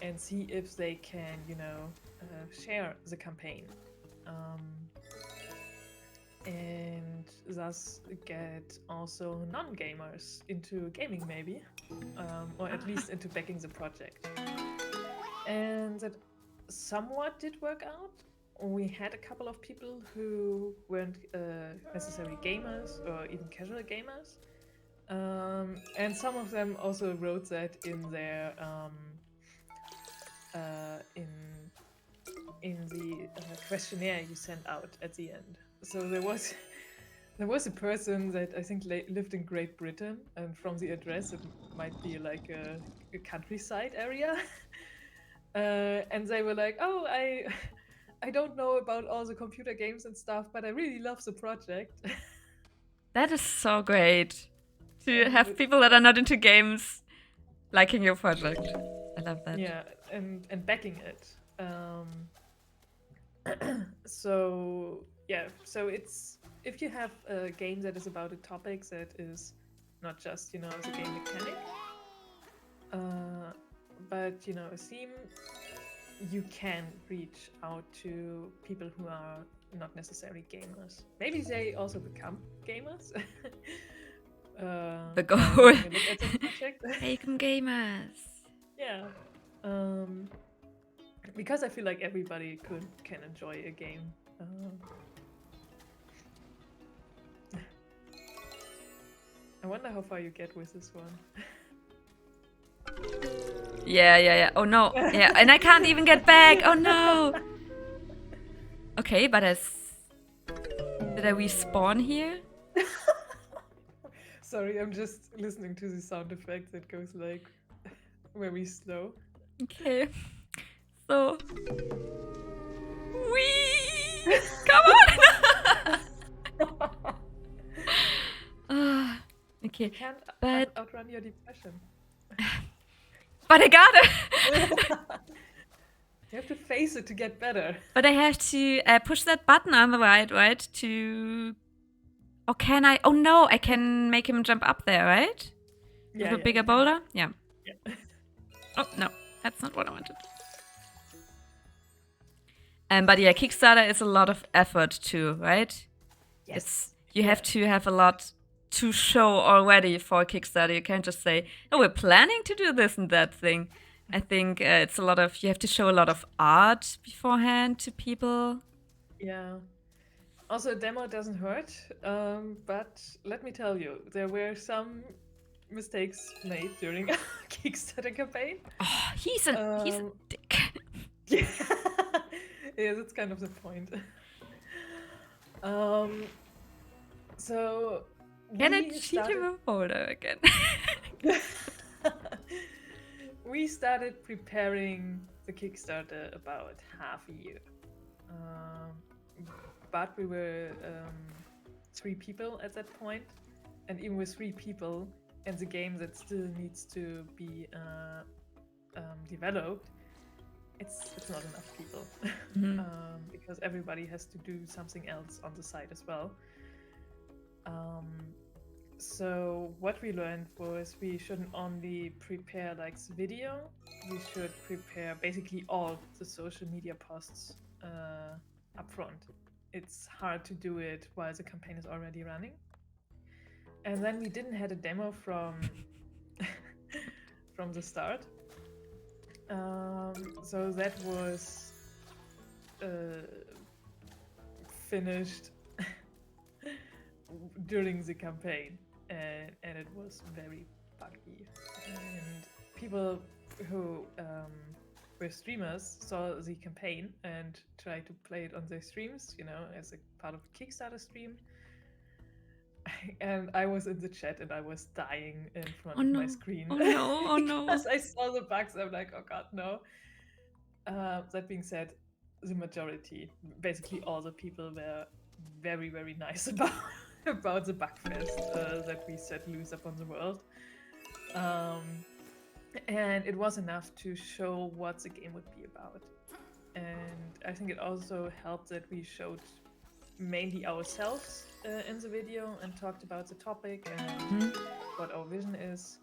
and see if they can, share the campaign. and thus get also non-gamers into gaming maybe, or at least into backing the project. And that somewhat did work out. We had a couple of people who weren't necessarily gamers or even casual gamers. And some of them also wrote that in their in the questionnaire you sent out at the end. So there was a person that I think lived in Great Britain, and from the address it might be like a countryside area. And they were like, "Oh, I don't know about all the computer games and stuff, but I really love the project." That is so great to And have people that are not into games liking your project. I love that. yeah, and backing it. So yeah, so it's if you have a game that is about a topic that is not just the game mechanic, but a theme, you can reach out to people who are not necessarily gamers. Maybe they also become gamers. The goal. Look at the project. Make them gamers. Yeah. Because I feel like everybody can enjoy a game. I wonder how far you get with this one. Yeah. Oh no. Yeah, and I can't even get back. Oh no. Okay, but did I respawn here? Sorry, I'm just listening to the sound effect that goes like very slow. Okay. So. Whee! Come on! Okay. You can't but outrun your depression. But I got it. You have to face it to get better. But I have to push that button on the right? Or can I? Oh no, I can make him jump up there, right? Yeah, With a bigger boulder? Yeah. Yeah. Oh no, that's not what I wanted. But yeah, Kickstarter is a lot of effort too, right? Yes. You have to have a lot to show already for Kickstarter. You can't just say, "Oh, we're planning to do this and that thing." I think it's a lot of you have to show a lot of art beforehand to people. Yeah. Also, a demo doesn't hurt, but let me tell you, there were some mistakes made during our Kickstarter campaign. Oh, he's a dick. Yeah. Yeah, that's kind of the point. So Can I we cheat him a folder again? we started preparing the Kickstarter about half a year. But we were 3 people at that point, and even with 3 people and the game that still needs to be developed, it's not enough people. Mhm. Because everybody has to do something else on the side as well. So what we learned was we shouldn't only prepare like the video, we should prepare basically all the social media posts up front. It's hard to do it while the campaign is already running. And then we didn't have a demo from from the start. So that was finished during the campaign, and it was very buggy. And people who were streamers saw the campaign and tried to play it on their streams, as a part of the Kickstarter stream. And I was in the chat and I was dying in front of my screen. Oh no, oh no. Because I saw the bugs, I'm like, oh god, no. That being said, the majority, basically all the people were very, very nice about the bugfest that we set loose upon the world. And it was enough to show what the game would be about. And I think it also helped that we showed mainly ourselves in the video and talked about the topic and what our vision is.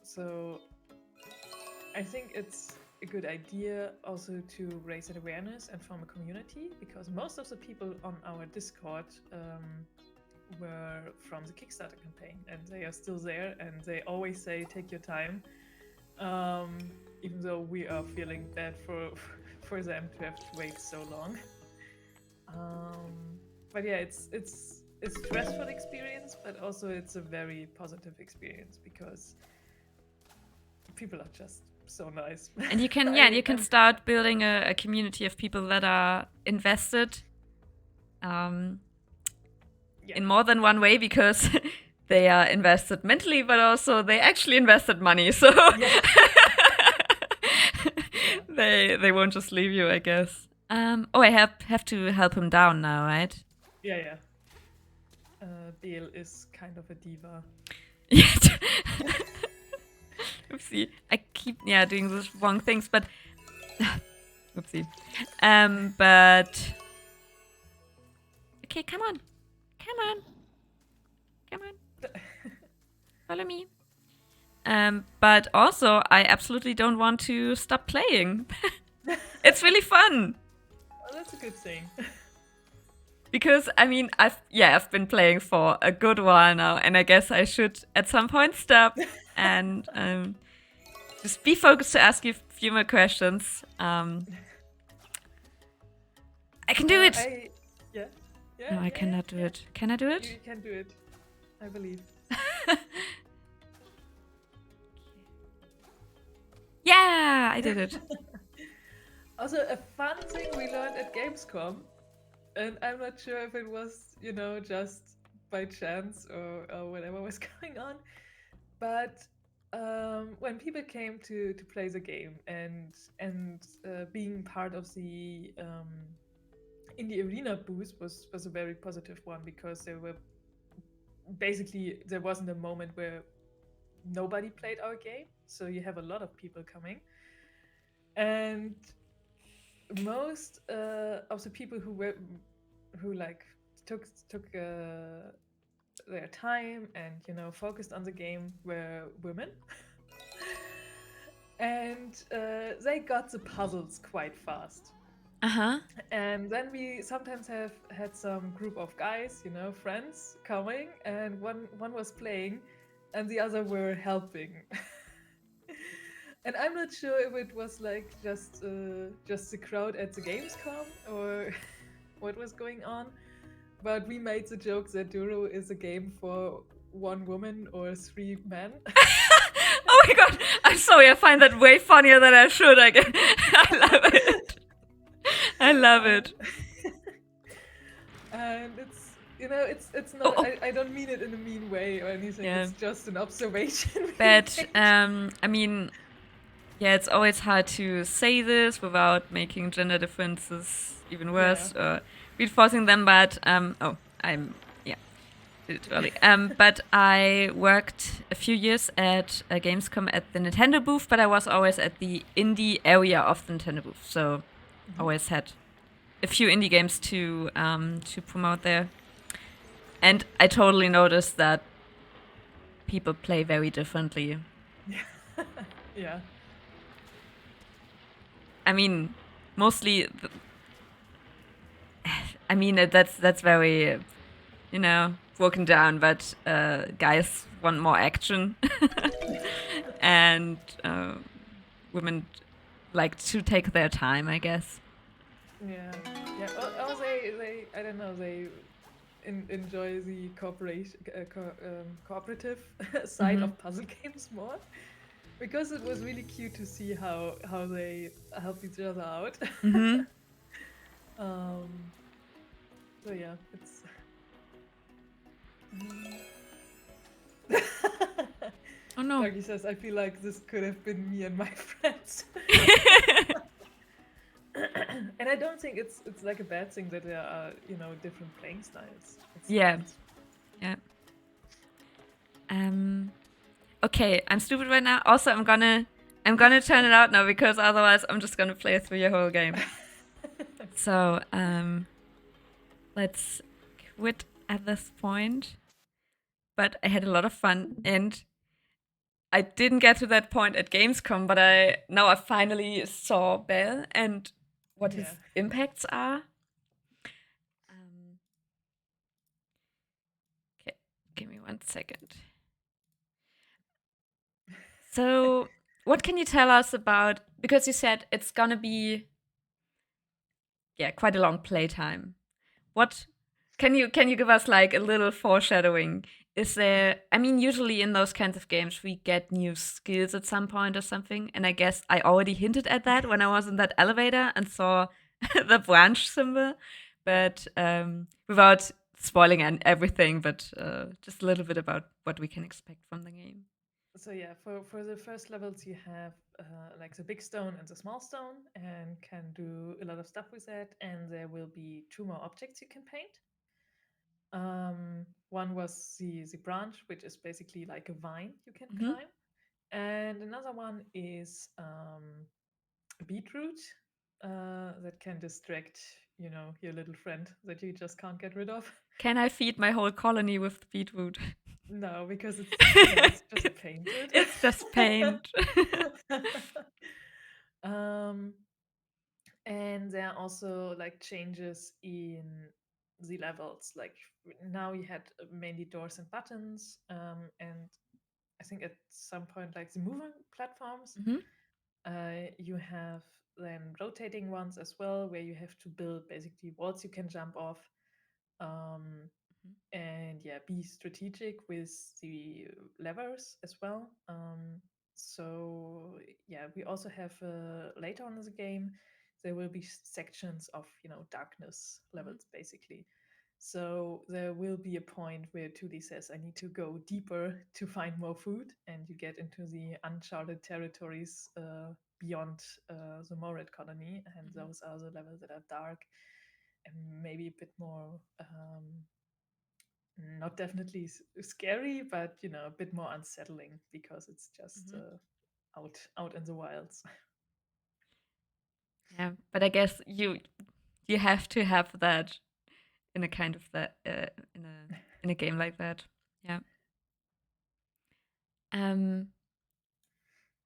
So I think it's a good idea also to raise an awareness and form a community, because most of the people on our Discord were from the Kickstarter campaign, and they are still there, and they always say take your time, even though we are feeling bad for them to have to wait so long. But yeah, it's a stressful experience, but also it's a very positive experience because people are just so nice. And you can, you can start building a community of people that are invested in more than one way, because they are invested mentally, but also they actually invested money. So they won't just leave you, I guess. I have to help him down now, right? Yeah. Biel is kind of a diva. Oopsie. I keep doing those wrong things, but oopsie. But okay, come on. Follow me. But also, I absolutely don't want to stop playing. It's really fun. Oh, that's a good thing. Because I mean, I've been playing for a good while now, and I guess I should at some point stop and just be focused to ask you a few more questions. I can do it. No, I cannot do it. Can I do it? You can do it. I believe. Yeah, I did it. Also, a fun thing we learned at Gamescom, and I'm not sure if it was, just by chance or whatever was going on, but when people came to play the game and being part of the Indie Arena booth was a very positive one, because there wasn't a moment where nobody played our game, so you have a lot of people coming, and most of the people who took their time and focused on the game were women. And they got the puzzles quite fast. And then we sometimes have had some group of guys, friends coming, and one was playing and the other were helping. And I'm not sure if it was like just the crowd at the Gamescom or what was going on, but we made the joke that Duru is a game for one woman or 3 men. Oh my god, I'm sorry, I find that way funnier than I should. I love it. I love it. And it's not. I don't mean it in a mean way or anything. Yeah. It's just an observation. But I mean, it's always hard to say this without making gender differences even worse or reinforcing them. But did it early. But I worked a few years at Gamescom at the Nintendo booth, but I was always at the indie area of the Nintendo booth, so always had a few indie games to promote there. And I totally noticed that people play very differently. Yeah. I mean, mostly. That's very, broken down, but guys want more action, and women like to take their time, I guess. Yeah. Oh, they I don't know, they enjoy the cooperative side of puzzle games more, because it was really cute to see how they help each other out. So yeah, it's. Oh no. Doggy says, I feel like this could have been me and my friends. And I don't think it's like a bad thing that there are, different playing styles. Yeah. Okay, I'm stupid right now. Also, I'm gonna turn it out now, because otherwise I'm just gonna play through your whole game. So, let's quit at this point. But I had a lot of fun, and I didn't get to that point at Gamescom, but I finally saw Bell and what Yeah. his impacts are. Um, okay, give me 1 second. So, what can you tell us about? Because you said it's gonna be, yeah, quite a long playtime. What can you give us like a little foreshadowing? Is there? I mean, usually in those kinds of games, we get new skills at some point or something, and I guess I already hinted at that when I was in that elevator and saw the branch symbol, Yeah. but without spoiling everything, but just a little bit about what we can expect from the game. So yeah, for the first levels you have like the big stone and the small stone, and can do a lot of stuff with that. And there will be two more objects you can paint. One was the branch, which is basically like a vine you can Hmm. climb, and another one is a beetroot that can distract, your little friend that you just can't get rid of. Can I feed my whole colony with beetroot? No, because it's just painted. It's just paint. um, and there are also like changes in the levels. Like now you had mainly doors and buttons, and I think at some point like the moving platforms, Hmm. you have then rotating ones as well, where you have to build basically walls you can jump off. Um, and yeah, be strategic with the levers as well. So yeah, we also have later on in the game there will be sections of darkness Hmm. levels basically. So there will be a point where 2D says I need to go deeper to find more food, and you get into the uncharted territories beyond the Morid colony, and Hmm. those are the levels that are dark and maybe a bit more not definitely scary, but a bit more unsettling because it's just Hmm. out in the wilds. Yeah, but I guess you have to have that in a kind of that in a game like that. Yeah. Um,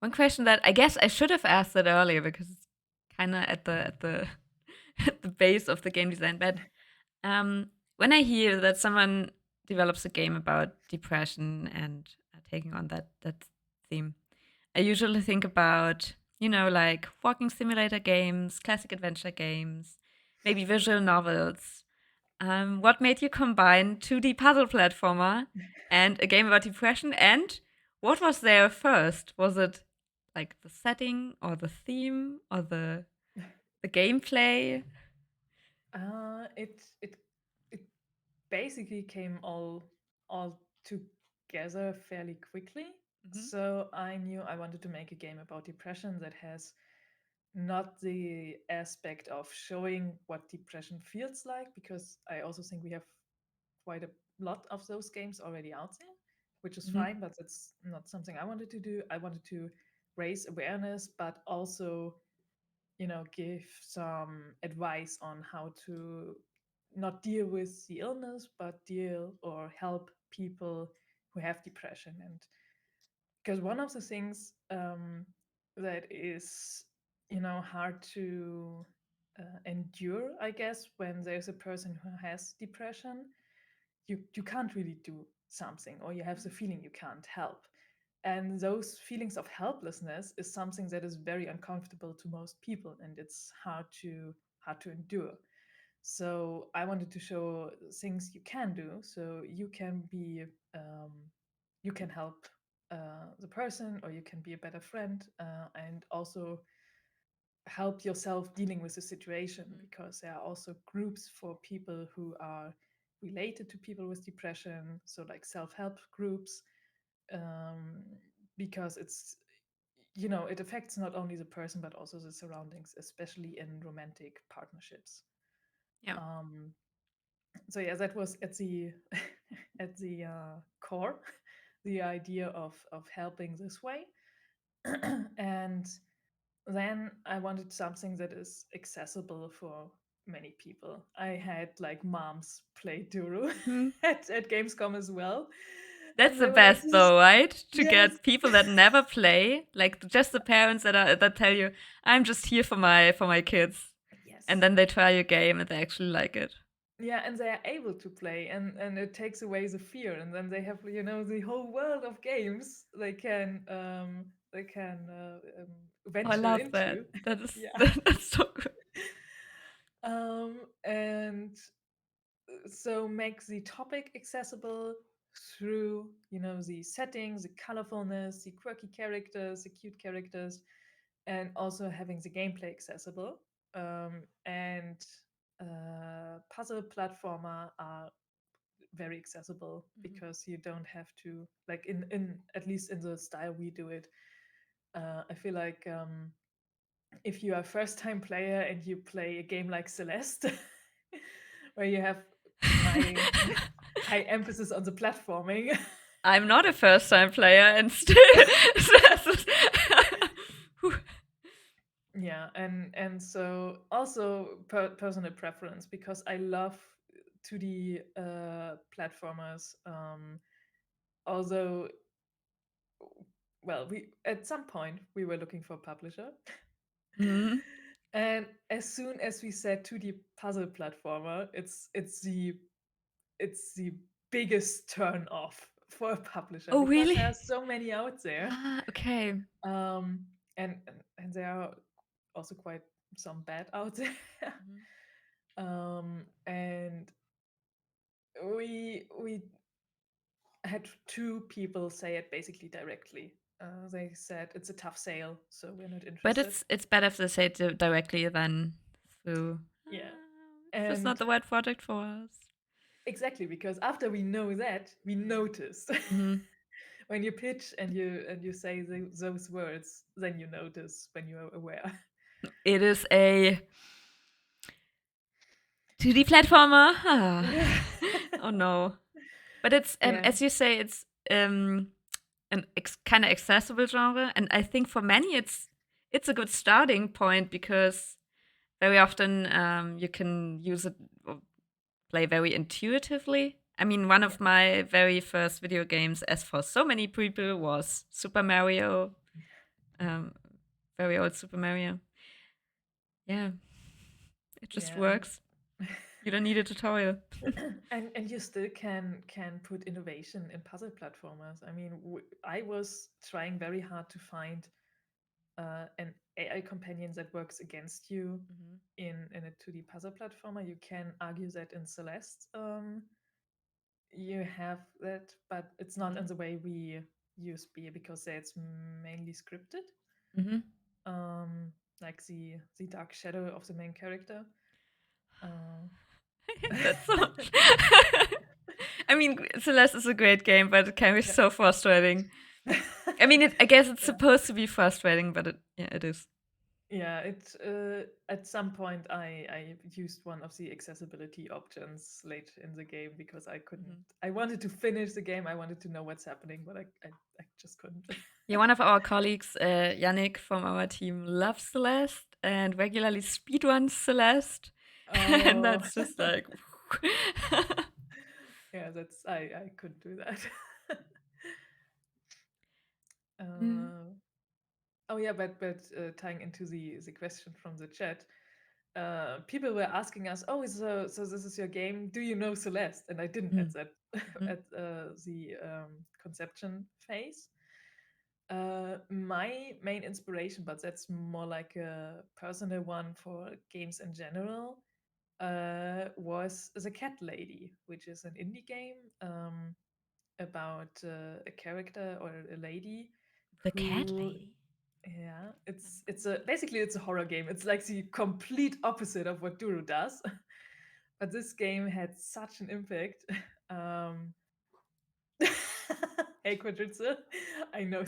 One question that I guess I should have asked it earlier because it's kind of at the at the base of the game design. But when I hear that someone develops a game about depression and taking on that theme, I usually think about, like walking simulator games, classic adventure games, maybe visual novels. What made you combine 2D puzzle platformer and a game about depression? And what was there first? Was it like the setting or the theme or the gameplay? It basically came all together fairly quickly. Hmm. So I knew I wanted to make a game about depression that has not the aspect of showing what depression feels like, because I also think we have quite a lot of those games already out there, which is Hmm. fine, but that's not something I wanted to do. I wanted to raise awareness, but also, give some advice on how to not deal with the illness, but deal or help people who have depression. And because one of the things that is, hard to endure, I guess, when there's a person who has depression, you can't really do something, or you have the feeling you can't help, and those feelings of helplessness is something that is very uncomfortable to most people, and it's hard to endure. So I wanted to show things you can do, so you can be um, you can help the person, or you can be a better friend, and also help yourself dealing with the situation, because there are also groups for people who are related to people with depression, so like self-help groups, um, because it affects not only the person but also the surroundings, especially in romantic partnerships. Yeah. um, so yeah, that was at the at the core, the idea of helping this way. And then I wanted something that is accessible for many people. I had like moms play Duru Hmm. at Gamescom as well. That's And the they were like, best, this is, though, right? To yes, get people that never play, like just the parents that tell you, "I'm just here for my kids," and yes. then they try your game and they actually like it. Yeah, and they are able to play, and it takes away the fear, and then they have, the whole world of games they can Oh, I venture love that. into. That is Yeah. that's so good. And so make the topic accessible through the settings, the colorfulness, the quirky characters, the cute characters, and also having the gameplay accessible. And puzzle platformer are very accessible Mhm. because you don't have to, like, in at least in the style we do it. I feel like if you are a first time player and you play a game like Celeste, where you have high high emphasis on the platforming. I'm not a first time player and still Whew. Yeah, and so also personal preference, because I love 2D platformers. Although, well, we at some point we were looking for a publisher, Mhm. and as soon as we said 2D puzzle platformer, it's the biggest turn off for a publisher, Oh, because there really? are so many out there. Ah, okay. And there are also quite some bad out there. Mhm. And we had two people say it basically directly. They said it's a tough sale, so we're not But interested. it's better if they say it directly than through. Yeah, It's just not and the right project for us. exactly, because after we know that, we noticed. Mhm. When you pitch and you say those words, then you notice when you're aware. It is a 2D platformer. Yeah. Oh no. But it's Yeah. as you say, it's an kind of accessible genre, and I think for many it's a good starting point because very often you can use it or play very intuitively. I mean, one Yeah. of my very first video games, as for so many people, was Super Mario, um, very old Super Mario. Yeah, it just Yeah. works. You don't need a tutorial. And you still can put innovation in puzzle platformers. I mean, I was trying very hard to find an AI companion that works against you Mhm. in a 2D puzzle platformer. You can argue that in Celeste, you have that, but it's not Mhm. in the way we use beer, because it's mainly scripted, Mhm. um, like the dark shadow of the main character. Uh, That's so. I mean, Celeste is a great game, but it can be yeah. so frustrating. I mean, I guess it's Yeah. supposed to be frustrating, but yeah, it is. Yeah, at some point I used one of the accessibility options late in the game, because I couldn't. Mhm. I wanted to finish the game. I wanted to know what's happening, but I just couldn't. Yeah, one of our colleagues, Yannick from our team, loves Celeste and regularly speedruns Celeste, and Oh, that's just like. yeah, I couldn't do that. Mm. uh, oh yeah, but tying into the question from the chat, people were asking us, "Oh, so this is your game? Do you know Celeste?" And I didn't at Mm. that Mhm. at the conception phase. My main inspiration, but that's more like a personal one for games in general, was The Cat Lady, which is an indie game about a character or a lady The cat who, lady. yeah, it's a horror game. It's like the complete opposite of what Duru does. But this game had such an impact. Um, hey, Quadritza, I know.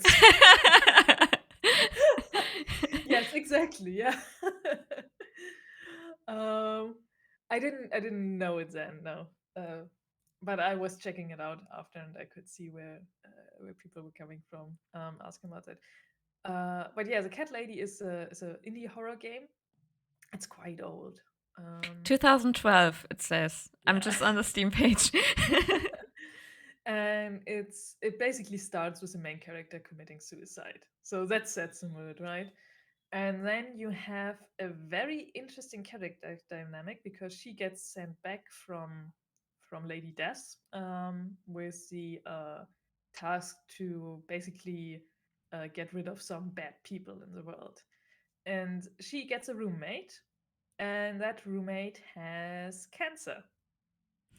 Yes, exactly. Yeah. um, I didn't know it then. No. But I was checking it out after, and I could see where people were coming from, asking about it. But yeah, the Cat Lady is a indie horror game. It's quite old. 2012, it says. I'm Yeah. just on the Steam page. And it basically starts with the main character committing suicide. So that sets the mood, right? And then you have a very interesting character dynamic because she gets sent back from Lady Death with the task to basically get rid of some bad people in the world. And she gets a roommate, and that roommate has cancer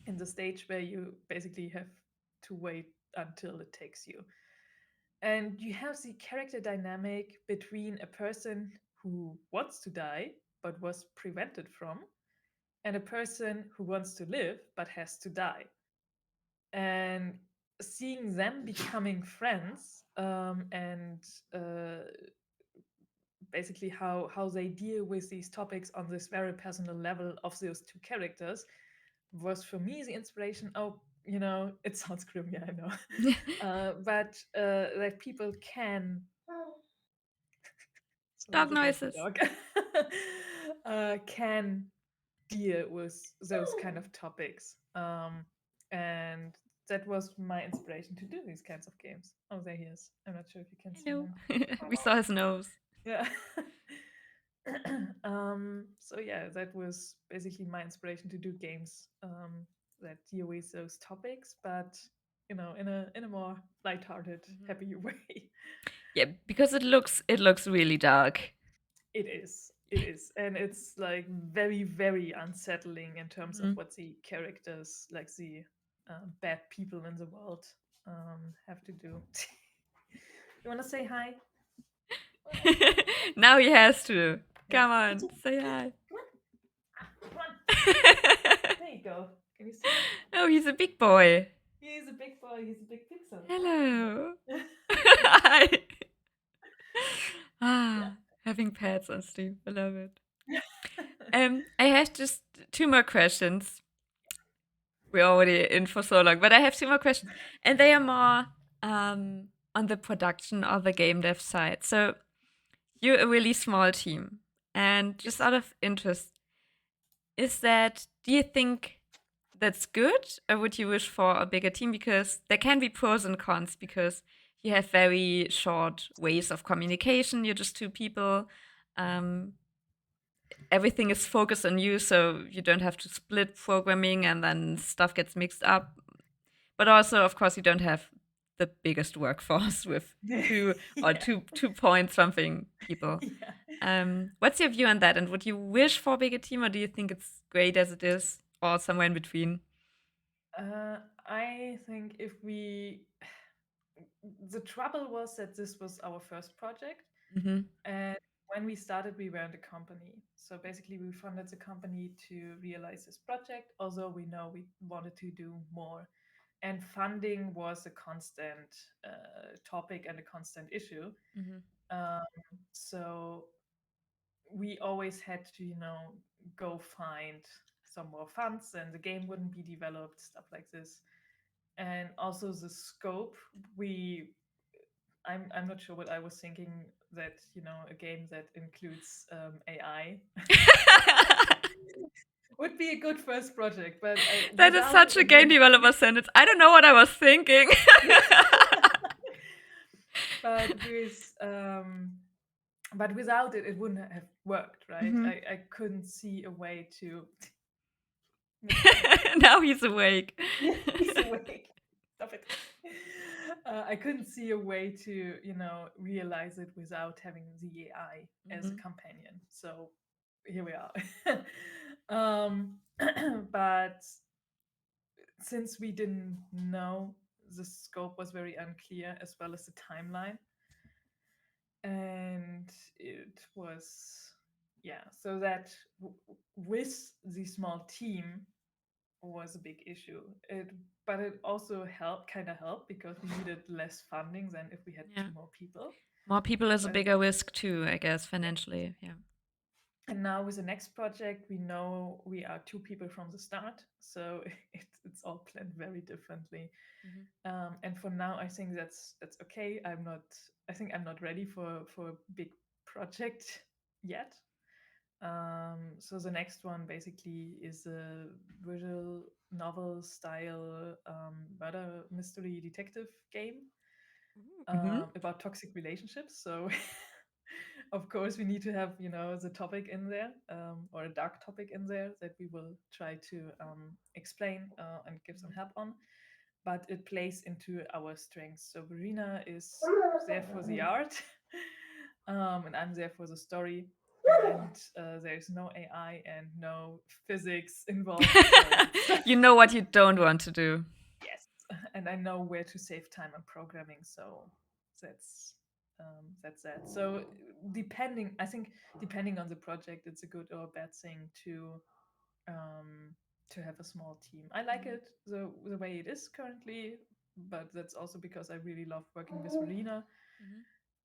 in the stage where you basically have to wait until it takes you. And you have the character dynamic between a person who wants to die but was prevented from, and a person who wants to live but has to die. And seeing them becoming friends, and uh, basically how they deal with these topics on this very personal level of those two characters was for me the inspiration. Oh, it sounds grim, yeah, I know. But that people can, sorry, Dog that was the noises. dog, can deal with those kind of topics. And that was my inspiration to do these kinds of games. Oh, there he is. I'm not sure if you can see Hello. him. We saw his nose. Yeah. So yeah, that was basically my inspiration to do games that deal with those topics, but in a more lighthearted, Mhm. happy way. Yeah, because it looks really dark. It is, and it's like very, very unsettling in terms of Mhm. what the characters, like the bad people in the world, have to do. You want to say hi? Now he has to. Yeah. Come on, say hi. Come on. There you go. Can you see? Oh, he's a big boy. He's a big boy. He's a big pixel. Hello. Yeah. Hi. Yeah. Having pets on Steve. I love it. I have just two more questions. We're already in for so long, but I have two more questions, and they are more on the production or the game dev side. So you're a really small team, and just Yes. out of interest, do you think that's good, or would you wish for a bigger team? Because there can be pros and cons because you have very short ways of communication. You're just two people. Um, Everything is focused on you, so you don't have to split programming and then stuff gets mixed up. But also, of course, you don't have the biggest workforce with two or Yeah. two point something people. Yeah. What's your view on that? And would you wish for a bigger team, or do you think it's great as it is, or somewhere in between? I think the trouble was that this was our first project, Hmm. and when we started, we weren't a company. So basically, we funded the company to realize this project, although we know we wanted to do more. And funding was a constant topic and a constant issue. Hmm. Um, so we always had to, go find some more funds, and the game wouldn't be developed, stuff like this. And also the scope, I'm not sure what I was thinking, that a game that includes AI would be a good first project, but That is without it, such a it game wouldn't. developer sentence. I don't know what I was thinking. but with but without it, it wouldn't have worked, right? Mhm. I couldn't see a way to make fun of it. Now he's awake. Yeah, he's awake. Stop it. I couldn't see a way to, realize it without having the AI as a Mhm. companion. So here we are. um, but since we didn't know, the scope was very unclear, as well as the timeline. And it was, yeah, so that with the small team was a big issue. But it also kind of helped because we needed less funding than if we had Yeah. two more people. More people is a But bigger risk too, I guess, yeah. financially. Yeah. And now with the next project, we know we are two people from the start, so it's all planned very differently. Mhm. And for now, I think that's okay. I think I'm not ready for a big project yet. So the next one basically is a visual novel style murder mystery detective game Mhm. about toxic relationships. So, of course, we need to have the topic in there, or a dark topic in there that we will try to explain and give some help on. But it plays into our strengths. So Verena is there for the art, and I'm there for the story. And there's no AI and no physics involved. So You know what you don't want to do. yes, and I know where to save time on programming. So that's that's that. So I think depending on the project, it's a good or a bad thing um, to have a small team. I like Mhm. it the way it is currently, but that's also because I really love working with Verena. Mhm.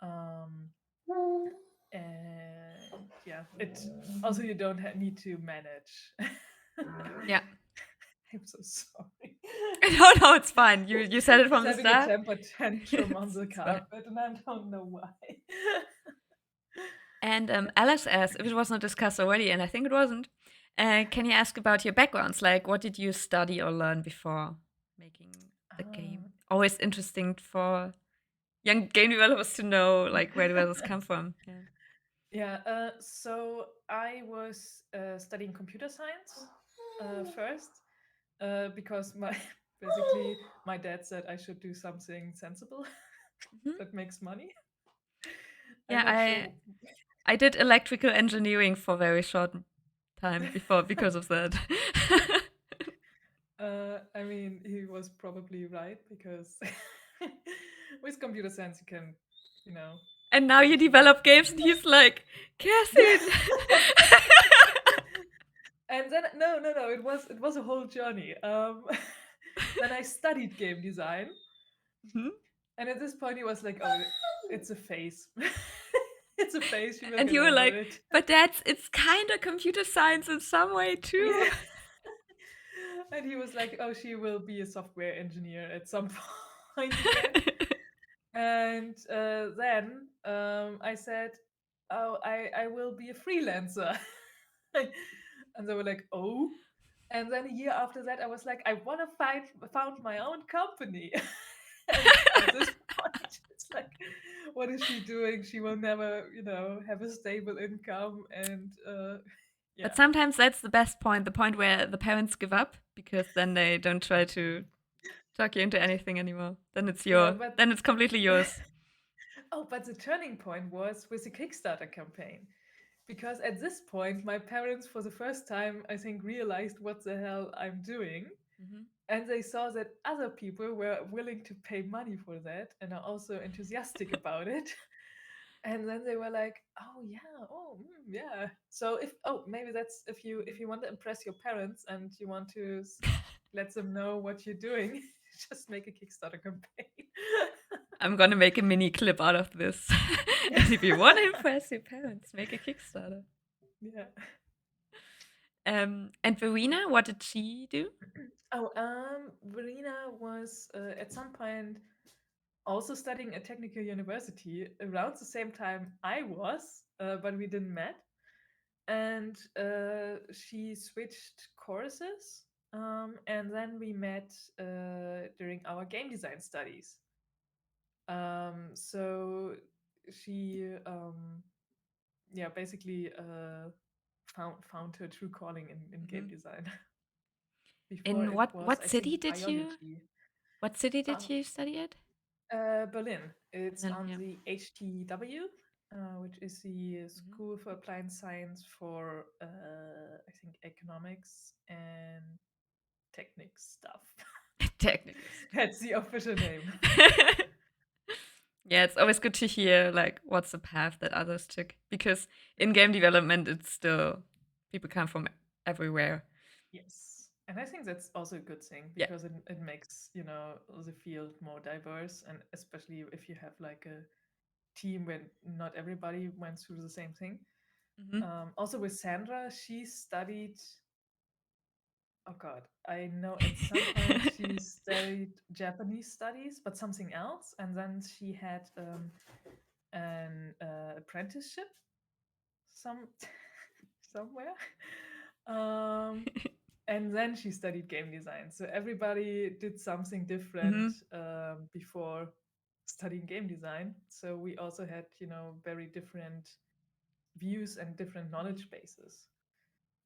Um, and yeah, it also you don't need to manage. Yeah. I'm so sorry. No, no, it's fine. You said it He's from the having a start. temper tantrum on the It's fine. carpet, and I don't know why. And Yeah. Alex asked if it was not discussed already, and I think it wasn't. Can you ask about your backgrounds? Like, what did you study or learn before making the game? Always interesting for young game developers to know, like, where developers come from. Yeah. Yeah, so I was studying computer science first because my basically my dad said I should do something sensible Mhm. that makes money. I'm Yeah, not I sure. I did electrical engineering for a very short time before because of that. I mean, he was probably right because with computer science you can, you know, And now you basically. develop games, and he's like, Kerstin. And then no, it was a whole journey. Then I studied game design, Mhm. and at this point he was like, "Oh, it's a phase. It's a phase. You will And get you were over like, it." but it's kind of computer science in some way too. Yeah. And he was like, "Oh, she will be a software engineer at some point again." And then I said, "Oh, I will be a freelancer." And they were like, "Oh." And then a year after that, I was like, "I want to found my own company." And at this point, it's like, what is she doing? She will never, have a stable income. And But yeah, sometimes that's the best point, the point where the parents give up because then they don't try to talk you into anything anymore. yeah, but Then it's completely yours. oh, but the turning point was with the Kickstarter campaign. Because at this point, my parents, for the first time, I think, realized what the hell I'm doing. Mhm. And they saw that other people were willing to pay money for that and are also enthusiastic about it. And then they were like, "Oh yeah, yeah." So maybe that's if you want to impress your parents and you want to let them know what you're doing, just make a Kickstarter campaign. I'm gonna make a mini clip out of this. And if you want to impress your parents, make a Kickstarter. Yeah. And Verena, what did she do? Oh, Verena was at some point also studying at technical university around the same time I was, but we didn't met. And she switched courses, and then we met during our game design studies. So she, yeah, basically found her true calling in game Mhm. design. Before In it was, what I city think, did you biology. Uh, study at? Berlin. It's Berlin, on yeah. the HTW, which is the Mhm. School for Applied Science for, I think, economics and technics stuff. Technical That's the official name. stuff. Yeah, it's always good to hear like what's the path that others took because in game development it's still people come from everywhere. Yes. And I think that's also a good thing Yeah. because it makes, the field more diverse. And especially if you have like a team where not everybody went through the same thing. Mhm. Also with Sandra, she studied. Oh God, I know at some point she studied Japanese studies, but something else, and then she had an apprenticeship some somewhere. Um, And then she studied game design. So everybody did something different Hmm. before studying game design. So we also had, very different views and different Hmm. knowledge bases.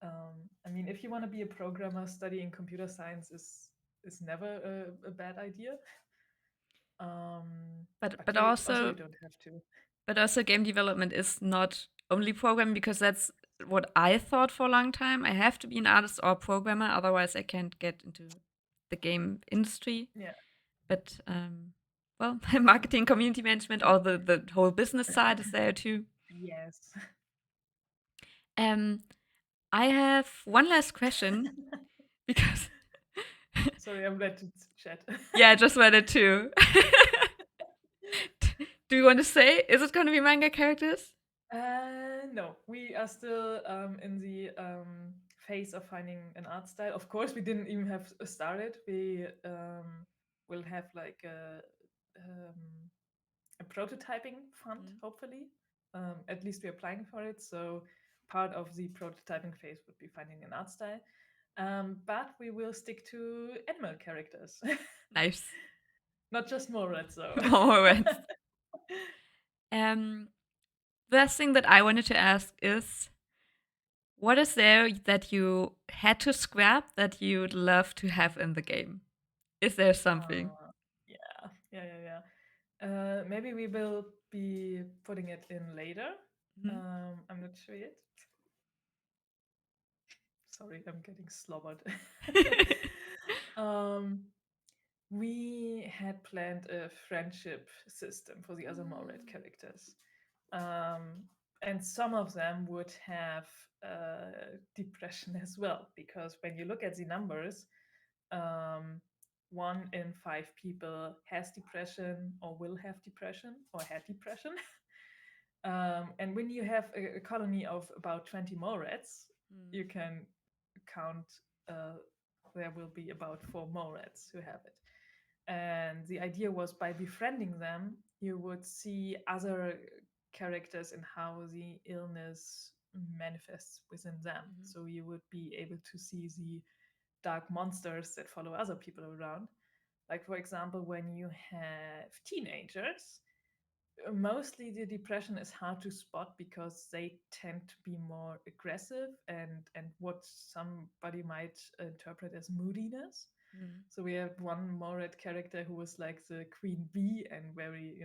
I mean, if you want to be a programmer, studying computer science is never a bad idea. But But but you also don't have to. but also game development is not only programming, because that's what I thought for a long time. I have to be an artist or programmer, otherwise I can't get into the game industry. Yeah. But well, marketing, community management, all the whole business side is there too. Yes. Um, I have one last question because Sorry, I'm glad to chat. yeah, I just wanted to. Do you want to say? Is it going to be manga characters? No, we are still in the phase of finding an art style. Of course, we didn't even have started. We will have like a prototyping fund, Mm. hopefully. At least we're applying for it. So part of the prototyping phase would be finding an art style. But we will stick to animal characters, Nice. not just more reds, though. More words. Um, the last thing that I wanted to ask is, what is there that you had to scrap that you'd love to have in the game? Is there something? Yeah, yeah, yeah, yeah. Maybe we will be putting it in later. Mhm. I'm not sure yet. Sorry, I'm getting slobbered. um, we had planned a friendship system for the other Morat Mm. characters. Um, and some of them would have depression as well, because when you look at the numbers, um, 1 in 5 people has depression or will have depression or had depression. And when you have a colony of about 20 more rats, Mm. you can count there will be about 4 more rats who have it. And the idea was, by befriending them, you would see other characters and how the illness manifests within them. Mhm. So you would be able to see the dark monsters that follow other people around. Like, for example, when you have teenagers, mostly the depression is hard to spot because they tend to be more aggressive and what somebody might interpret as moodiness. Mm. So we have one Morat character who was like the queen bee and very,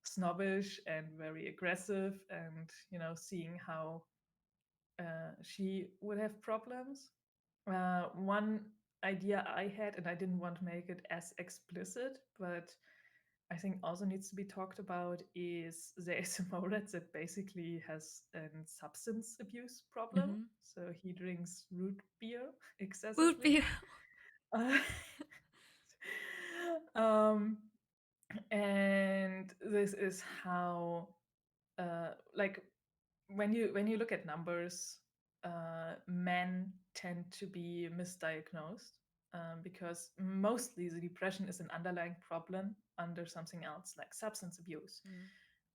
snobbish and very aggressive, and seeing how she would have problems. One idea I had, and I didn't want to make it as explicit, but I think also needs to be talked about, is there is a Morat that basically has a substance abuse problem. Mhm. So he drinks root beer Would excessively. be. Uh, um, and this is how, like, when you look at numbers, men tend to be misdiagnosed, because mostly the depression is an underlying problem under something else, like substance abuse.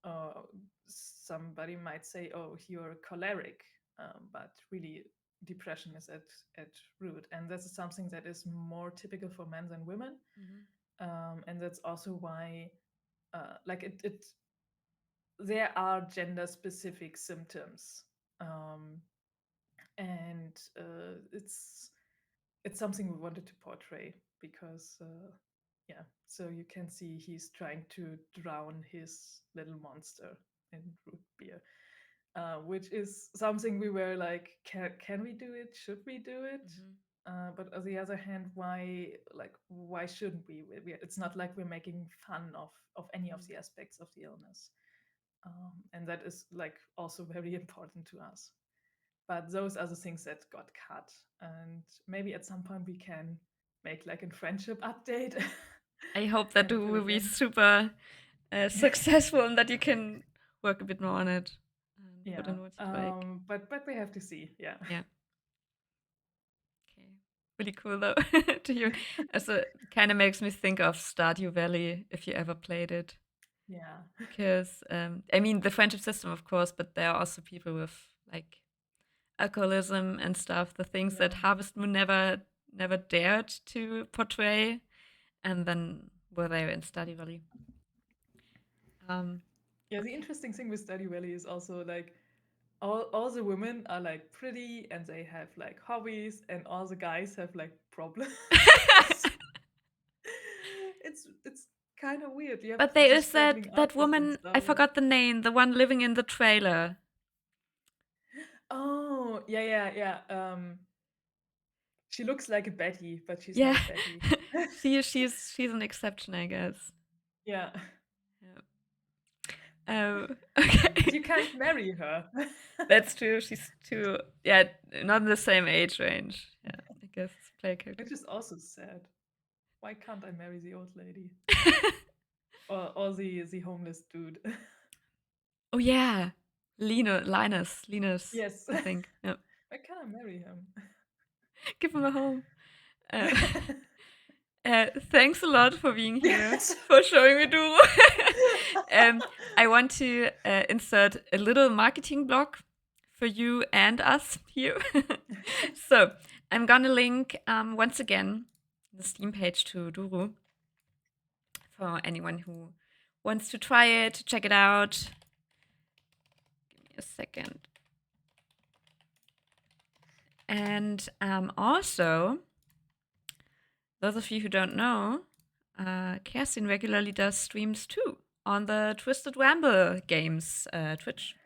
Mm. Somebody might say, "Oh, you're choleric," but really, depression is at root, and this is something that is more typical for men than women, Mhm. and that's also why, like it there are gender specific symptoms, um, and it's something we wanted to portray because yeah, so you can see he's trying to drown his little monster in root beer, which is something we were like, can we do it, should we do it? Mhm. But on the other hand, why shouldn't we? It's not like we're making fun of any of Mm. the aspects of the illness, and that is like also very important to us. But those are the things that got cut, and maybe at some point we can make like a friendship update I hope that it and put will it be in. super successful and that you can work a bit more on it and put Yeah, in what you like. but we have to see. Yeah, Yeah. Okay. Really cool though to hear. Also, kind of makes me think of Stardew Valley if you ever played it. yeah, Because I mean the friendship system, of course, but there are also people with like alcoholism and stuff, the things that Yeah. Harvest Moon never dared to portray, and then were there in Stardew Valley. Yeah, the Okay. interesting thing with Stardew Valley is also like all the women are like pretty and they have like hobbies, and all the guys have like problems. It's kind of weird. You have But there these is that struggling that artists and woman, stuff. I forgot the name, the one living in the trailer. Oh, yeah, yeah, yeah. She looks like a Betty, but she's not Yeah. a Betty. she's an exception, I guess. Yeah. Yeah. Okay. But you can't marry her. That's true. She's too, yeah, not in the same age range. Yeah, I guess it's play character. Which is also sad. Why can't I marry the old lady? Or the homeless dude? Oh yeah, Linus, Yes. I think. Yeah, Why can't I marry him? give him a home. Uh, thanks a lot for being here, Yes. for showing me Duru. I want to insert a little marketing block for you and us here. So I'm gonna link once again the Steam page to Duru for anyone who wants to try it, to check it out. Give me a second. And also, those of you who don't know, Kerstin regularly does streams too on the Twisted Ramble games Twitch.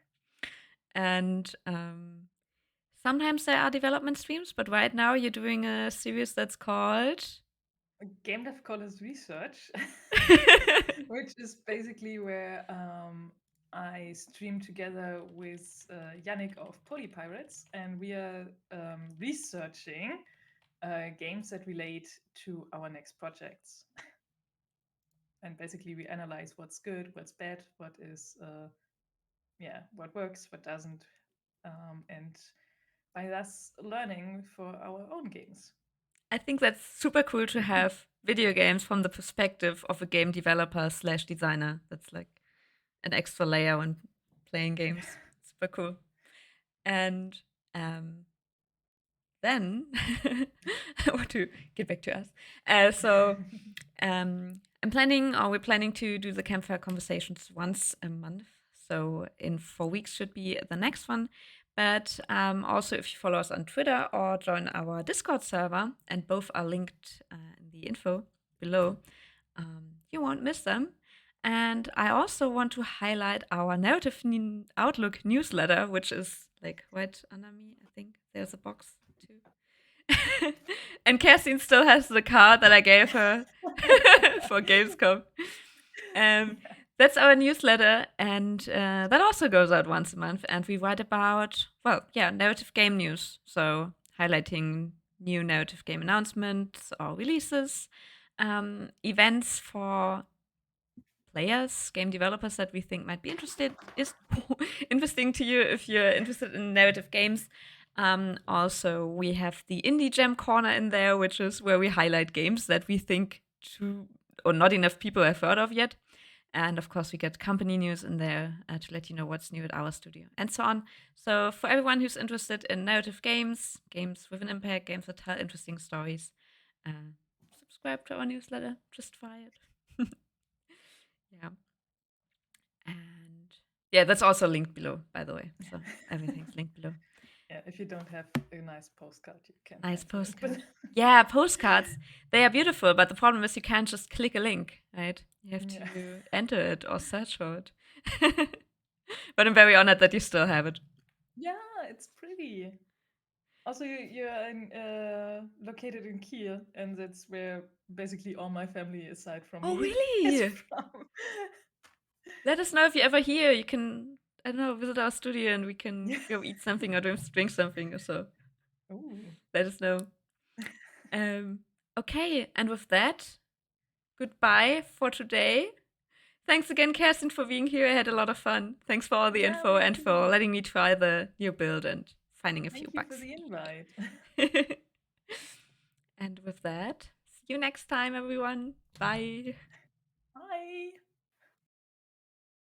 And sometimes there are development streams, but right now you're doing a series that's called Game Dev College Research, which is basically where I stream together with Yannick of Polypirates, and we are researching games that relate to our next projects. And basically, we analyze what's good, what's bad, what is, what works, what doesn't, and by thus learning for our own games. I think that's super cool to have video games from the perspective of a game developer slash designer. That's like an extra layer when playing games. Super cool. And then I want to get back to us. I'm planning, or we're planning to do the Campfire conversations once a month. So in 4 weeks should be the next one. But also, if you follow us on Twitter or join our Discord server, and both are linked in the info below, you won't miss them. And I also want to highlight our Narrative Outlook newsletter, which is like right under me. I think there's a box too. And Kerstin still has the card that I gave her for Gamescom. That's our newsletter, and that also goes out once a month. And we write about, narrative game news. So highlighting new narrative game announcements or releases, events for players, game developers that we think might be interesting to you if you're interested in narrative games. Also, we have the Indie Jam corner in there, which is where we highlight games that we think or not enough people have heard of yet. And of course, we get company news in there to let you know what's new at our studio and so on. So, for everyone who's interested in narrative games, games with an impact, games that tell interesting stories, subscribe to our newsletter. Just try it. Yeah. And yeah, that's also linked below, by the way. So, everything's linked below. Yeah, if you don't have a nice postcard, you can't. Nice find it, but- postcard. Yeah, postcards. They are beautiful, but the problem is you can't just click a link, right? You have to enter it or search for it. But I'm very honored that you still have it. Yeah, it's pretty. Also, you're located in Kiel, and that's where basically all my family, aside from Oh, me, really? is from. Let us know if you're ever here. You can, I don't know, visit our studio and we can go eat something or drink something or so. Ooh. Let us know. Okay, and with that, goodbye for today. Thanks again, Kerstin, for being here. I had a lot of fun. Thanks for all the info and for letting me try the new build and finding a few bugs. Thank you for the invite. And with that, see you next time, everyone. Bye.